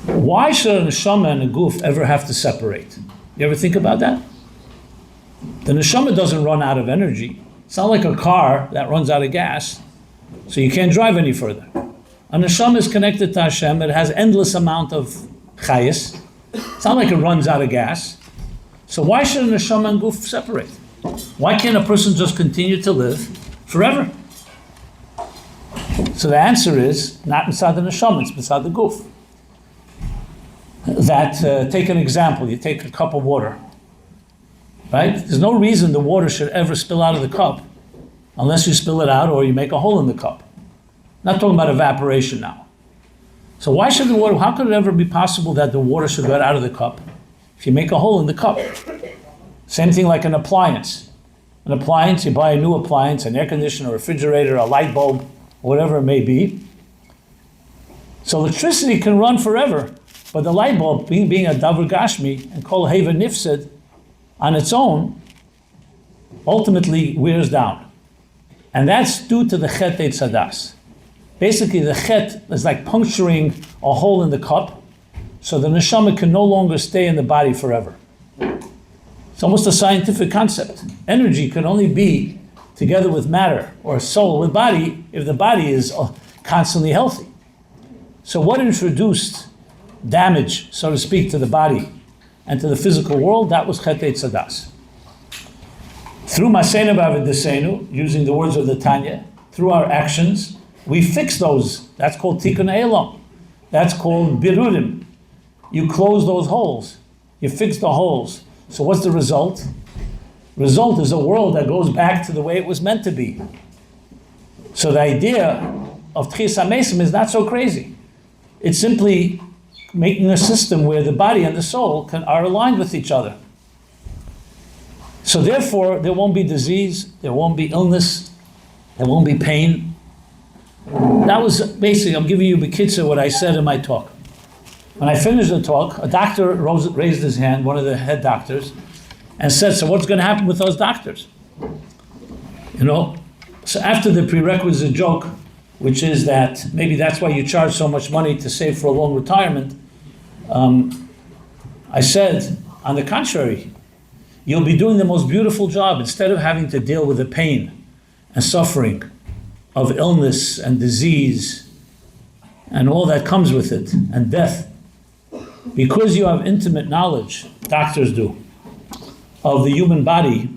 Why should a neshama and a guf ever have to separate? You ever think about that? The neshama doesn't run out of energy. It's not like a car that runs out of gas, so you can't drive any further. A neshama is connected to Hashem. It has endless amount of chayis. It's not like it runs out of gas. So why should a neshama and guf separate? Why can't a person just continue to live forever? So the answer is not inside the neshama, it's inside the guf. That, take an example, you take a cup of water, right? There's no reason the water should ever spill out of the cup unless you spill it out or you make a hole in the cup. I'm not talking about evaporation now. So why should the water, how could it ever be possible that the water should get out of the cup if you make a hole in the cup? Same thing like an appliance. An appliance, you buy a new appliance, an air conditioner, a refrigerator, a light bulb, whatever it may be. So electricity can run forever, but the light bulb, being a davar gashmi and kol heva nifsed on its own, ultimately wears down. And that's due to the chet eitz hadas. Basically, the chet is like puncturing a hole in the cup, so the neshama can no longer stay in the body forever. It's almost a scientific concept. Energy can only be together with matter, or soul with body, if the body is constantly healthy. So what introduced damage, so to speak, to the body and to the physical world? That was chet tzadas. Through Masenu B'Avedisenu, using the words of the Tanya, through our actions, we fix those. That's called Tikkun Elam. That's called Birurim. You close those holes. You fix the holes. So what's the result? Result is a world that goes back to the way it was meant to be. So the idea of Tchias HaMesim is not so crazy. It's simply making a system where the body and the soul are aligned with each other. So therefore, there won't be disease, there won't be illness, there won't be pain. That was basically, I'm giving you b'kitzur what I said in my talk. When I finished the talk, a doctor raised his hand, one of the head doctors, and said, so what's going to happen with those doctors? So after the prerequisite joke, which is that maybe that's why you charge so much money to save for a long retirement, I said, on the contrary, you'll be doing the most beautiful job. Instead of having to deal with the pain and suffering of illness and disease and all that comes with it, and death, because you have intimate knowledge, doctors do, of the human body,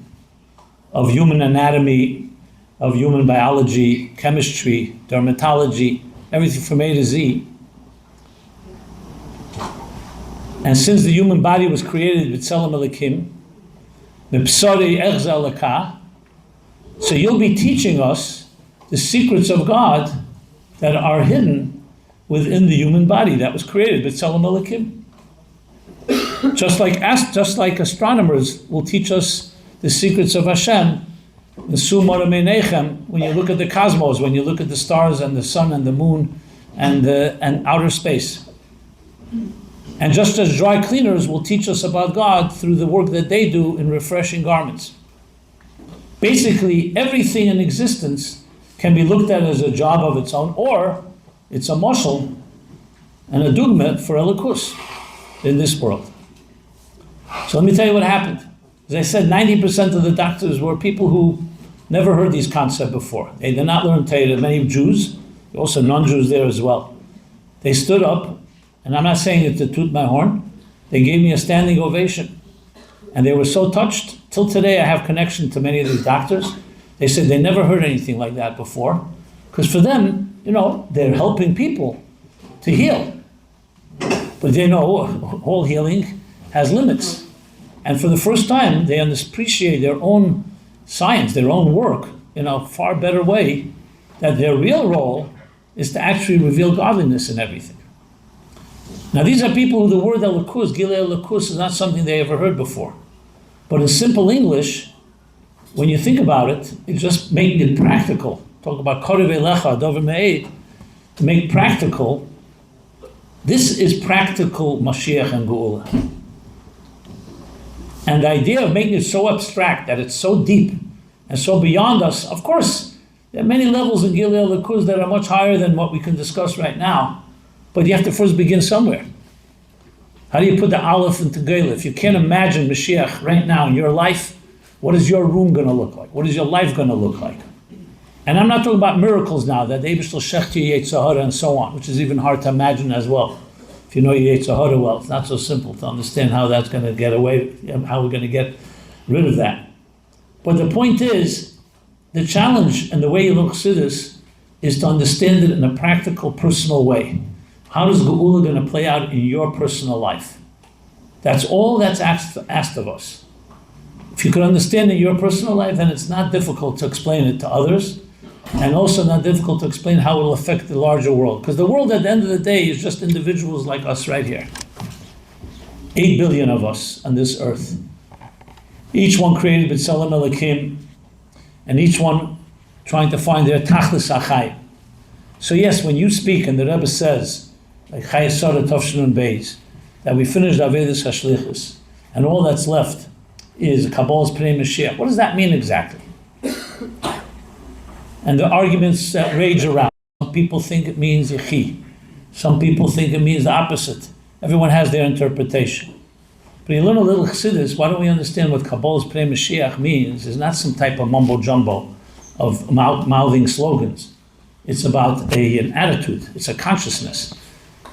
of human anatomy, of human biology, chemistry, dermatology, everything from A to Z. And since the human body was created with Tzelem Elokim, so you'll be teaching us the secrets of God that are hidden within the human body that was created with Tzelem Elokim. Just like astronomers will teach us the secrets of Hashem, when you look at the cosmos, when you look at the stars and the sun and the moon and outer space. And just as dry cleaners will teach us about God through the work that they do in refreshing garments. Basically, everything in existence can be looked at as a job of its own, or it's a moshel and a dugma for elikus in this world. So let me tell you what happened. As I said, 90% of the doctors were people who never heard these concepts before. They did not learn Torah. Many Jews, also non-Jews there as well. They stood up, and I'm not saying it to toot my horn, they gave me a standing ovation. And they were so touched. Till today I have connection to many of these doctors. They said they never heard anything like that before. Because for them, they're helping people to heal. But they know all healing has limits. And for the first time, they appreciate their own science, their own work, in a far better way, that their real role is to actually reveal godliness in everything. Now these are people who the word elikus, Geulah elikus, is not something they ever heard before. But in simple English, when you think about it, it's just making it practical. Talk about korev elecha, dover me'ed, to make practical. This is practical Moshiach and Geulah. And the idea of making it so abstract, that it's so deep and so beyond us, of course, there are many levels in Geulah elikus that are much higher than what we can discuss right now. But you have to first begin somewhere. How do you put the aleph into Geulah? If you can't imagine Mashiach right now in your life, what is your room going to look like? What is your life going to look like? And I'm not talking about miracles now, that they shall shechti Yetzer Hara and so on, which is even hard to imagine as well. If you know your Yetzer Hara well, it's not so simple to understand how that's going to get away, how we're going to get rid of that. But the point is, the challenge and the way you look Chassidus is to understand it in a practical, personal way. How is Geulah going to play out in your personal life? That's all that's asked of us. If you can understand it in your personal life, then it's not difficult to explain it to others, and also not difficult to explain how it will affect the larger world. Because the world at the end of the day is just individuals like us right here. 8 billion of us on this earth. Each one created with Tzelem Elokim, and each one trying to find their tachlis achayim. So yes, when you speak and the Rebbe says, like Chayei Sarah Tovshinun Beis, that we finished Avedis Hashlichus, and all that's left is Kabbalah's Pnei Mashiach. What does that mean exactly? And the arguments that rage around. Some people think it means Yechi. Some people think it means the opposite. Everyone has their interpretation. But you learn a little Chassidus, why don't we understand what Kabbalah's Pnei Mashiach means? It's not some type of mumbo-jumbo of mouthing slogans. It's about an attitude. It's a consciousness.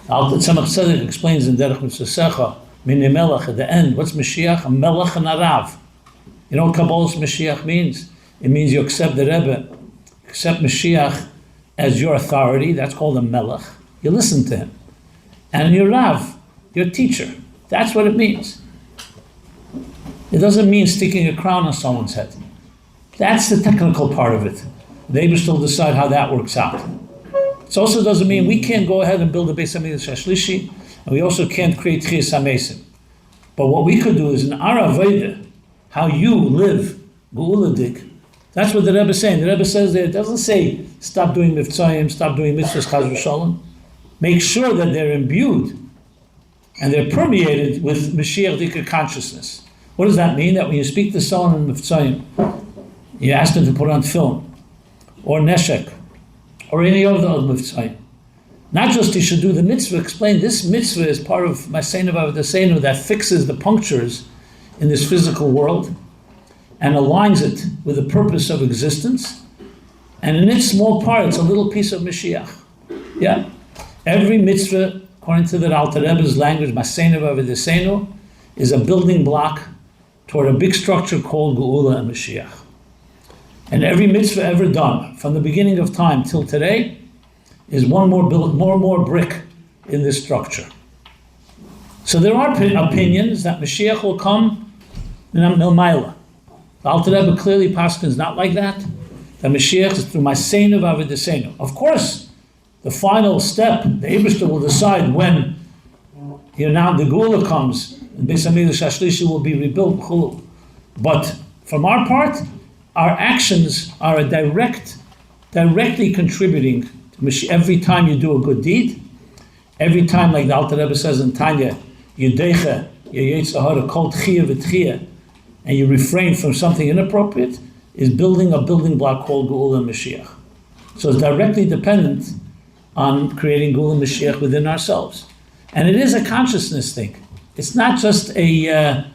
Tzemach Tzedek explains in Derech Mitzvosecha, Minei Melech, at the end, what's Mashiach? A Melech and a Rav. You know what Kabbalah's Mashiach means? It means you accept the Rebbe, accept Mashiach as your authority. That's called a Melech. You listen to him. And your Rav, your teacher. That's what it means. It doesn't mean sticking a crown on someone's head. That's the technical part of it. They will still decide how that works out. It also doesn't mean we can't go ahead and build a Beis Hamikdash Shlishi, and we also can't create Tchias HaMesim. But what we could do is in our Avodah, how you live, Geuladik, that's what the Rebbe is saying. The Rebbe says there, it doesn't say stop doing Mivtzayim, stop doing mitzvahs, Chaz v'Shalom. Make sure that they're imbued and they're permeated with Mashiach Dika consciousness. What does that mean? That when you speak to someone in Mivtzayim, you ask them to put on film, or Neshek, or any other Mivtzayim. Not just you should do the mitzvah, explain this mitzvah is part of Maseinu V'Avodaseinu that fixes the punctures in this physical world and aligns it with the purpose of existence. And in its small part, it's a little piece of Mashiach. Yeah? Every mitzvah, according to the Alter Rebbe's language, Maseinu V'Avodaseinu, is a building block toward a big structure called Geulah and Mashiach. And every mitzvah ever done, from the beginning of time till today, is more and more brick in this structure. So there are opinions that Mashiach will come in Milmaila. The Alter Rebbe clearly paskins not like that. That Mashiach is through Maseinu V'Avodaseinu. Of course, the final step, the Eibishter will decide when now the Geulah comes, and Beis Hamikdash Shlishi will be rebuilt. But from our part, our actions are directly contributing to Mashiach. Every time you do a good deed, every time, like the Alter Rebbe says in Tanya, Yedecha, Yeyetzahara, Kol Tchiyah V'Tchiyah, and you refrain from something inappropriate, is building a building block called Geulah and Mashiach. So it's directly dependent on creating Geulah and Mashiach within ourselves. And it is a consciousness thing. It's not just an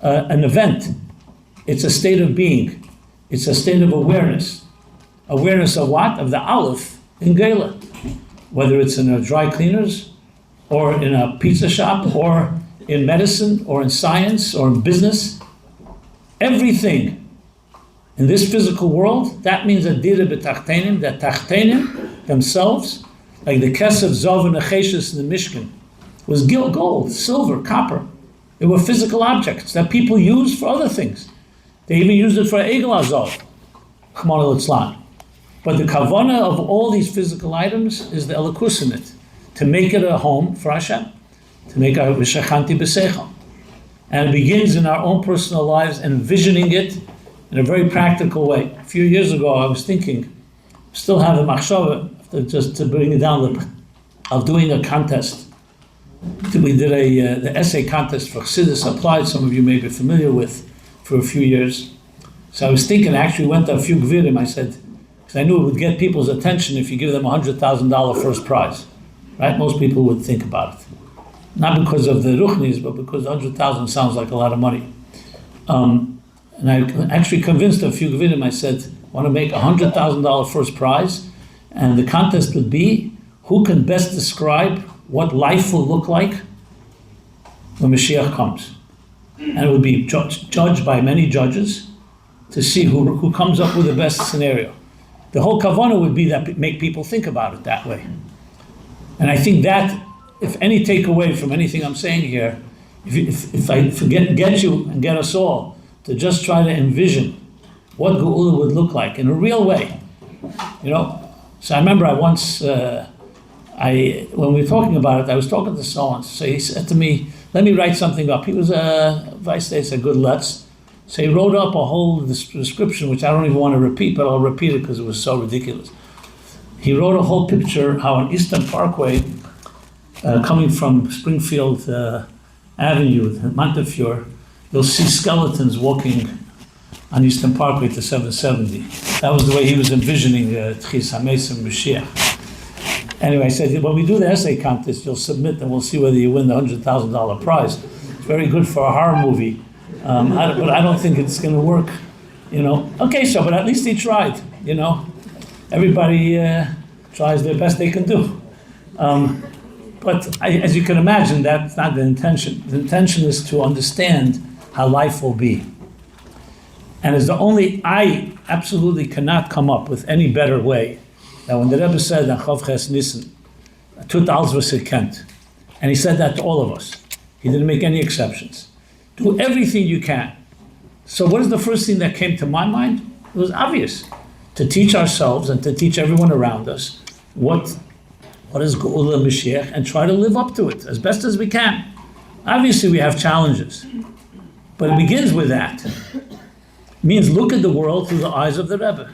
event. It's a state of being. It's a state of awareness. Awareness of what? Of the Aleph in Geulah. Whether it's in a dry cleaners, or in a pizza shop, or in medicine, or in science, or in business. Everything in this physical world, that means a dira b'tachtenim, that tachtenim themselves, like the kesef, zov, and acheshus in the Mishkan, was gold, silver, copper. They were physical objects that people used for other things. They even used it for Egel Azov, Chmon al-Itzlan. But the kavana of all these physical items is the elikus in it, to make it a home for Hashem, to make a v'shachanti b'seichel. And it begins in our own personal lives, envisioning it in a very practical way. A few years ago, I was thinking, still have a machshava, just to bring it down, of doing a contest. We did the essay contest for Chassidus Applied, some of you may be familiar with, for a few years. So I was thinking, I actually went to a few gvirim, I said, because I knew it would get people's attention if you give them $100,000 first prize, right? Most people would think about it. Not because of the ruchnis, but because 100,000 sounds like a lot of money. And I actually convinced a few gvirim, I said, I want to make $100,000 first prize, and the contest would be, who can best describe what life will look like when Mashiach comes. And it would be judged by many judges to see who comes up with the best scenario. The whole kavanah would be that make people think about it that way. And I think that, if any takeaway from anything I'm saying here, if I get you and get us all to just try to envision what Geulah would look like in a real way, So I remember I once, when we were talking about it, I was talking to someone. So he said to me, let me write something up. He was vice states a good let's. So he wrote up a whole description, which I don't even want to repeat, but I'll repeat it because it was so ridiculous. He wrote a whole picture how on Eastern Parkway, coming from Springfield Avenue, Montefiore, you'll see skeletons walking on Eastern Parkway to 770. That was the way he was envisioning Tchias HaMesim Mashiach. Anyway, I said, when we do the essay contest, you'll submit and we'll see whether you win the $100,000 prize. It's very good for a horror movie, but I don't think it's going to work, Okay, so, but at least he tried, Everybody tries their best they can do. But as you can imagine, that's not the intention. The intention is to understand how life will be. And I absolutely cannot come up with any better way than when the Rebbe said, Tut alles was erkennt. And he said that to all of us. He didn't make any exceptions. Do everything you can. So what is the first thing that came to my mind? It was obvious. To teach ourselves and to teach everyone around us what is Geulah Mashiach and try to live up to it as best as we can. Obviously we have challenges, but it begins with that. It means look at the world through the eyes of the Rebbe.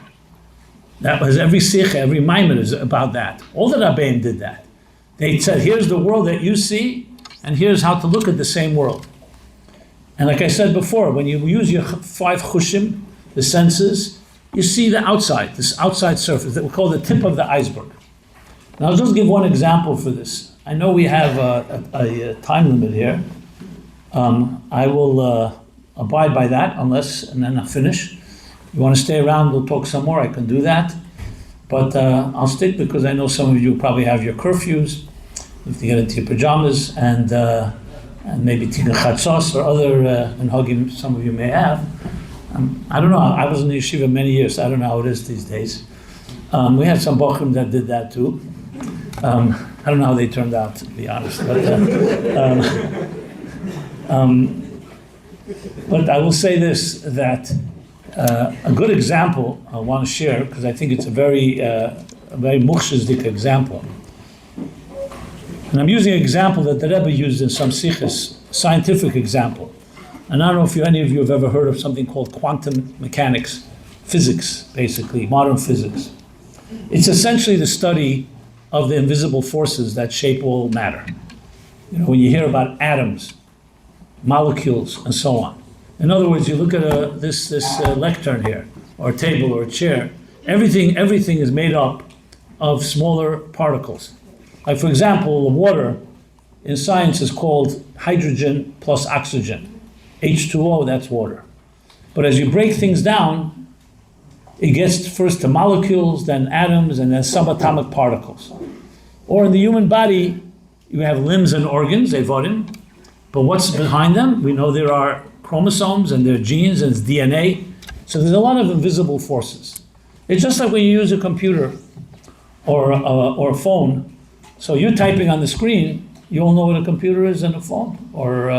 That was every sikh, every maimer is about that. All the Rabbeim did that. They said, here's the world that you see, and here's how to look at the same world. And like I said before, when you use your 5 chushim, the senses, you see the outside, this outside surface that we call the tip of the iceberg. Now I'll just give one example for this. I know we have a time limit here. I will abide by that and then I'll finish. You want to stay around, we'll talk some more, I can do that. But I'll stick because I know some of you probably have your curfews. You have to get into your pajamas and maybe tikkun chatzos or other minhagim some of you may have. I don't know, I was in the yeshiva many years, so I don't know how it is these days. We had some bochum that did that too. I don't know how they turned out, to be honest. But I will say this, that a good example I want to share, because I think it's a very muchshizdik example. And I'm using an example that the Rebbe used in some sikhs, scientific example. And I don't know if any of you have ever heard of something called quantum mechanics, physics, basically, modern physics. It's essentially the study of the invisible forces that shape all matter. When you hear about atoms, molecules, and so on. In other words, you look at this lectern here, or a table, or a chair. Everything is made up of smaller particles. Like for example, the water in science is called hydrogen plus oxygen. H2O, that's water. But as you break things down, it gets first to molecules, then atoms, and then subatomic particles. Or in the human body, you have limbs and organs, evorim, but what's behind them? We know there are chromosomes and there are genes and it's DNA. So there's a lot of invisible forces. It's just like when you use a computer or a phone. So you're typing on the screen, you all know what a computer is and a phone, or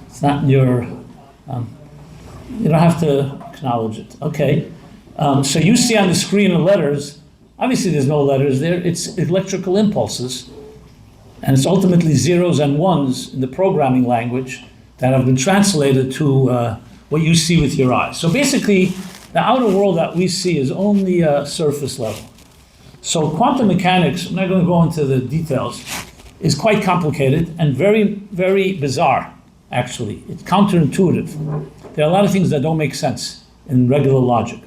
it's not in your, you don't have to acknowledge it. Okay, so you see on the screen the letters. Obviously there's no letters there, it's electrical impulses, and it's ultimately zeros and ones in the programming language that have been translated to what you see with your eyes. So basically, the outer world that we see is only surface level. So quantum mechanics, I'm not going to go into the details, is quite complicated and very, very bizarre, actually. It's counterintuitive. There are a lot of things that don't make sense in regular logic.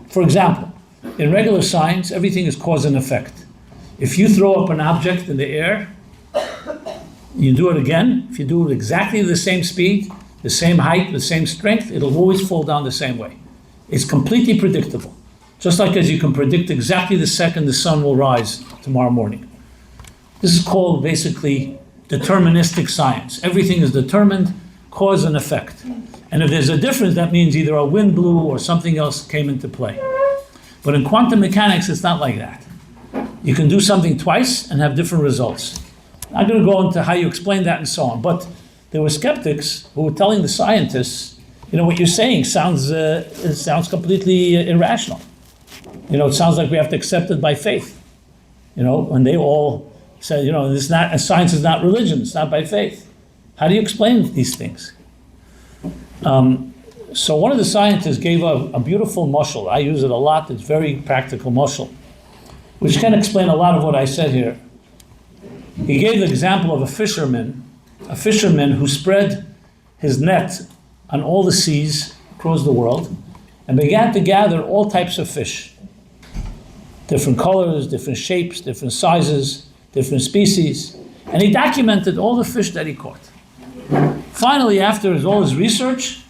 For example, in regular science, everything is cause and effect. If you throw up an object in the air, you do it again. If you do it exactly the same speed, the same height, the same strength, it'll always fall down the same way. It's completely predictable. Just like as you can predict exactly the second the sun will rise tomorrow morning. This is called basically deterministic science. Everything is determined, cause and effect. And if there's a difference, that means either a wind blew or something else came into play. But in quantum mechanics, it's not like that. You can do something twice and have different results. I'm going to go into how you explain that and so on. But there were skeptics who were telling the scientists, what you're saying sounds completely irrational. It sounds like we have to accept it by faith. When they all said, science is not religion, it's not by faith. How do you explain these things? So one of the scientists gave a beautiful mashal. I use it a lot. It's very practical mashal, which can explain a lot of what I said here. He gave the example of a fisherman who spread his net on all the seas across the world and began to gather all types of fish. different colors, different shapes, different sizes, different species. And he documented all the fish that he caught. Finally, after all his research,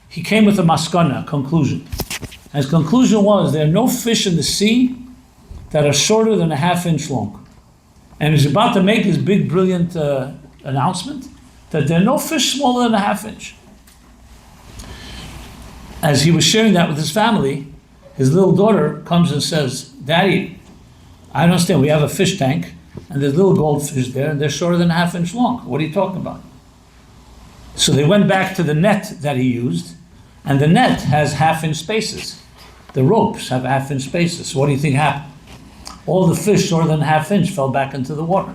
he came with a maskana, conclusion. And his conclusion was there are no fish in the sea that are shorter than a half-inch long. And he's about to make his big, brilliant announcement that there are no fish smaller than a half-inch. As he was sharing that with his family, his little daughter comes and says, Daddy, I don't understand, we have a fish tank, and there's little goldfish there, and they're shorter than a half-inch long. What are you talking about? So they went back to the net that he used, and the net has half-inch spaces. The ropes have half-inch spaces. So what do you think happened? All the fish shorter than a half-inch fell back into the water.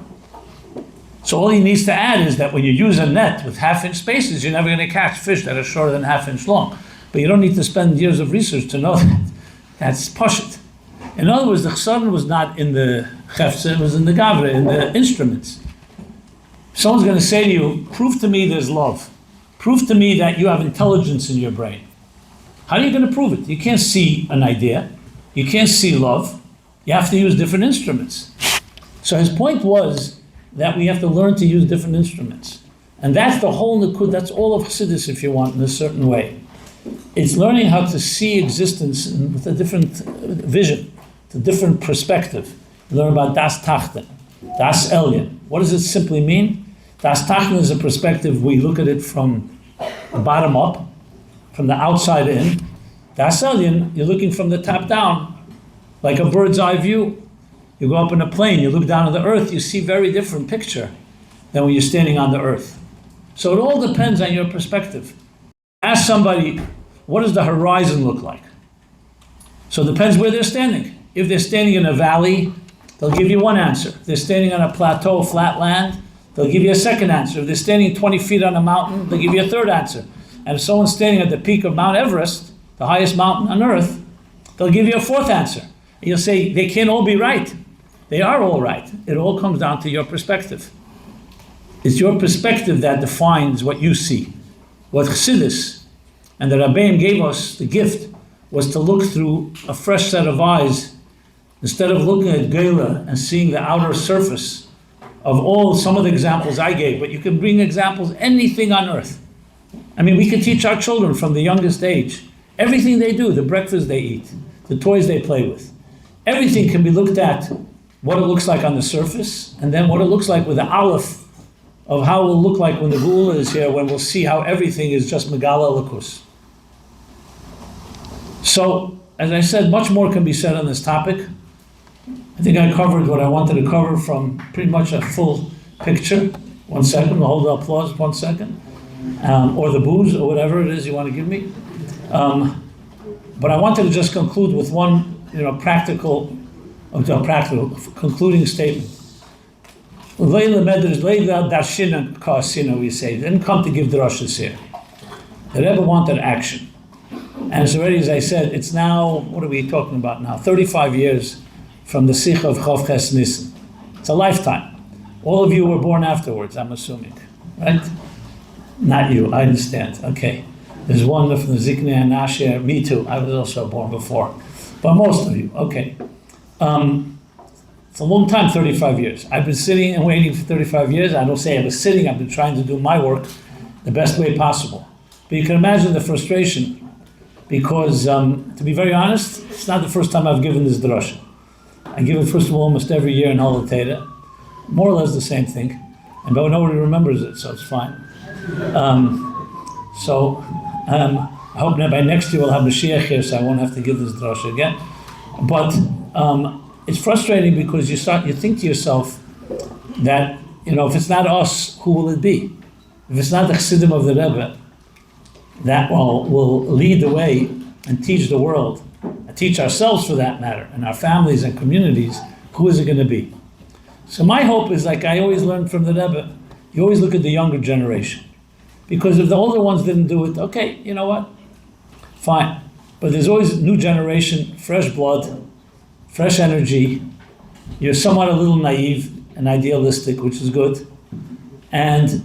So all he needs to add is that when you use a net with half-inch spaces, you're never going to catch fish that are shorter than half-inch long. But you don't need to spend years of research to know that. That's pashut. In other words, the chsaron was not in the chefza, it was in the gavra, in the instruments. Someone's going to say to you, prove to me there's love. Prove to me that you have intelligence in your brain. How are you going to prove it? You can't see an idea. You can't see love. You have to use different instruments. So his point was that we have to learn to use different instruments. And that's the whole Nikud, that's all of Chassidus, if you want, in a certain way. It's learning how to see existence with a different vision, a different perspective. You learn about Das Tachten, Das Elyon. What does it simply mean? Das Tachten is a perspective, we look at it from the bottom up, from the outside in. Das Elyon, you're looking from the top down, like a bird's eye view. You go up in a plane, you look down at the earth, you see very different picture than when you're standing on the earth. So it all depends on your perspective. Ask somebody, what does the horizon look like? So it depends where they're standing. If they're standing in a valley, they'll give you one answer. If they're standing on a plateau, flat land, they'll give you a second answer. If they're standing 20 feet on a mountain, they'll give you a third answer. And if someone's standing at the peak of Mount Everest, the highest mountain on earth, they'll give you a fourth answer. And you'll say, they can't all be right. They are all right. It all comes down to your perspective. It's your perspective that defines what you see. What Chassidus and the Rabbeim gave us, the gift, was to look through a fresh set of eyes, instead of looking at Geulah and seeing the outer surface of some of the examples I gave, but you can bring examples, anything on earth. I mean, we can teach our children from the youngest age, everything they do, the breakfast they eat, the toys they play with. Everything can be looked at, what it looks like on the surface, and then what it looks like with the aleph of how it will look like when the Geulah is here, when we'll see how everything is just Megala Lakus. So, as I said, much more can be said on this topic. I think I covered what I wanted to cover from pretty much a full picture. 1 second, we'll hold the applause 1 second. Or the booze, or whatever it is you want to give me. But I wanted to just conclude with one practical concluding statement. We say, didn't come to give drashas here. The Rebbe wanted action. And it's already, as I said, it's now, what are we talking about now? 35 years from the Sikha of Chof Ches Nissen. It's a lifetime. All of you were born afterwards, I'm assuming, right? Not you, I understand, okay. There's one from the Ziknei and Asher, me too, I was also born before. But most of you, okay. It's a long time, 35 years. I've been sitting and waiting for 35 years. I don't say I was sitting, I've been trying to do my work the best way possible. But you can imagine the frustration, because to be very honest, it's not the first time I've given this drasha. I give it first of all almost every year in Oholei Torah, more or less the same thing, but nobody remembers it, so it's fine. I hope that by next year we'll have Moshiach here, so I won't have to give this drasha again. But it's frustrating because you think to yourself that, if it's not us, who will it be? If it's not the Chassidim of the Rebbe, that will lead the way and teach the world, and teach ourselves for that matter, and our families and communities, who is it going to be? So my hope is, like I always learned from the Rebbe, you always look at the younger generation. Because if the older ones didn't do it, okay, you know what? Fine. But there's always a new generation, fresh blood, fresh energy. You're somewhat a little naive and idealistic, which is good. And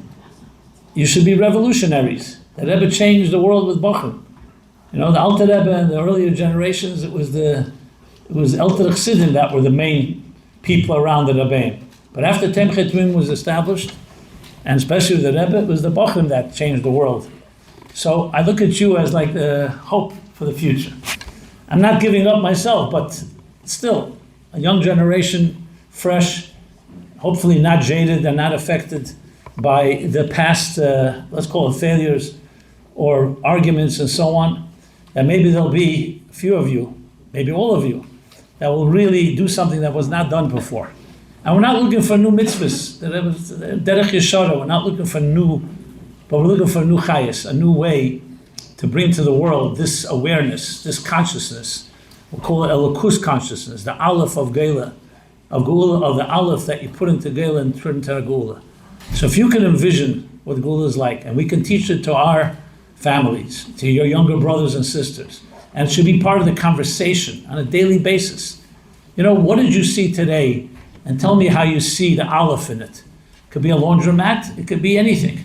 you should be revolutionaries. The Rebbe changed the world with Bochum. The Alter Rebbe and the earlier generations, it was it was Elter Chassidim that were the main people around the Rebbeim. But after Temchet Twin was established, and especially the Rebbe, it was the Bochum that changed the world. So I look at you as like the hope for the future. I'm not giving up myself, but still, a young generation, fresh, hopefully not jaded and not affected by the past, let's call it failures or arguments and so on, that maybe there'll be a few of you, maybe all of you, that will really do something that was not done before. And we're not looking for new mitzvahs, derech yeshara, we're not looking for new, but we're looking for a new chayas, a new way to bring to the world this awareness, this consciousness. We'll call it Elokus consciousness, the aleph of Geulah, of the aleph that you put into Geulah and turn into Geulah. So if you can envision what Geulah is like, and we can teach it to our families, to your younger brothers and sisters, and it should be part of the conversation on a daily basis. You know, what did you see today? And tell me how you see the aleph in it. It could be a laundromat, it could be anything.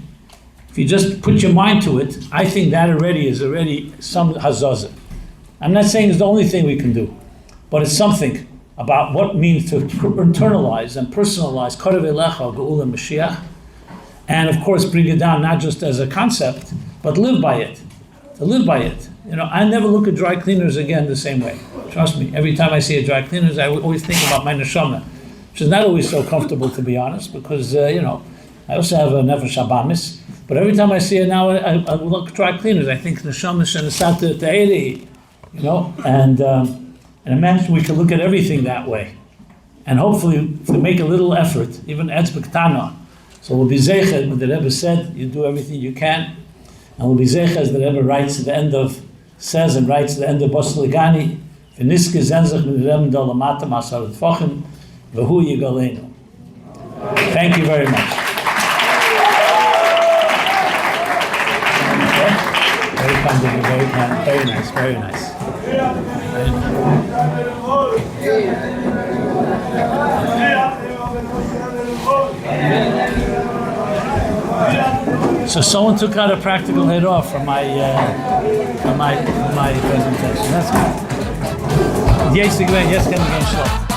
If you just put your mind to it, I think that is already some hazazah. I'm not saying it's the only thing we can do, but it's something about what it means to internalize and personalize Korav Elecha, Geulah, Moshiach, and of course bring it down not just as a concept, but live by it, to live by it. You know, I never look at dry cleaners again the same way. Trust me, every time I see a dry cleaners, I always think about my neshama, which is not always so comfortable, to be honest, because, I also have a nefesh habamis, but every time I see it now, I look at dry cleaners, I think neshama shenasata te'eri, and imagine we can look at everything that way. And hopefully, to make a little effort, even etzbek tana, so we'll be zeichet, what the Rebbe said, you do everything you can, and we'll be zeichet, as the Rebbe writes at the end of, says and writes at the end of Bosligani, v'niske zenzach min Rebbe dolamata masar tfachim, v'hu yigalenu. Thank you very much. Very kind of you, very kind, very nice, very nice. Very nice. So someone took out a practical head off from my presentation. That's good. Yes, again, yes, can again, sure.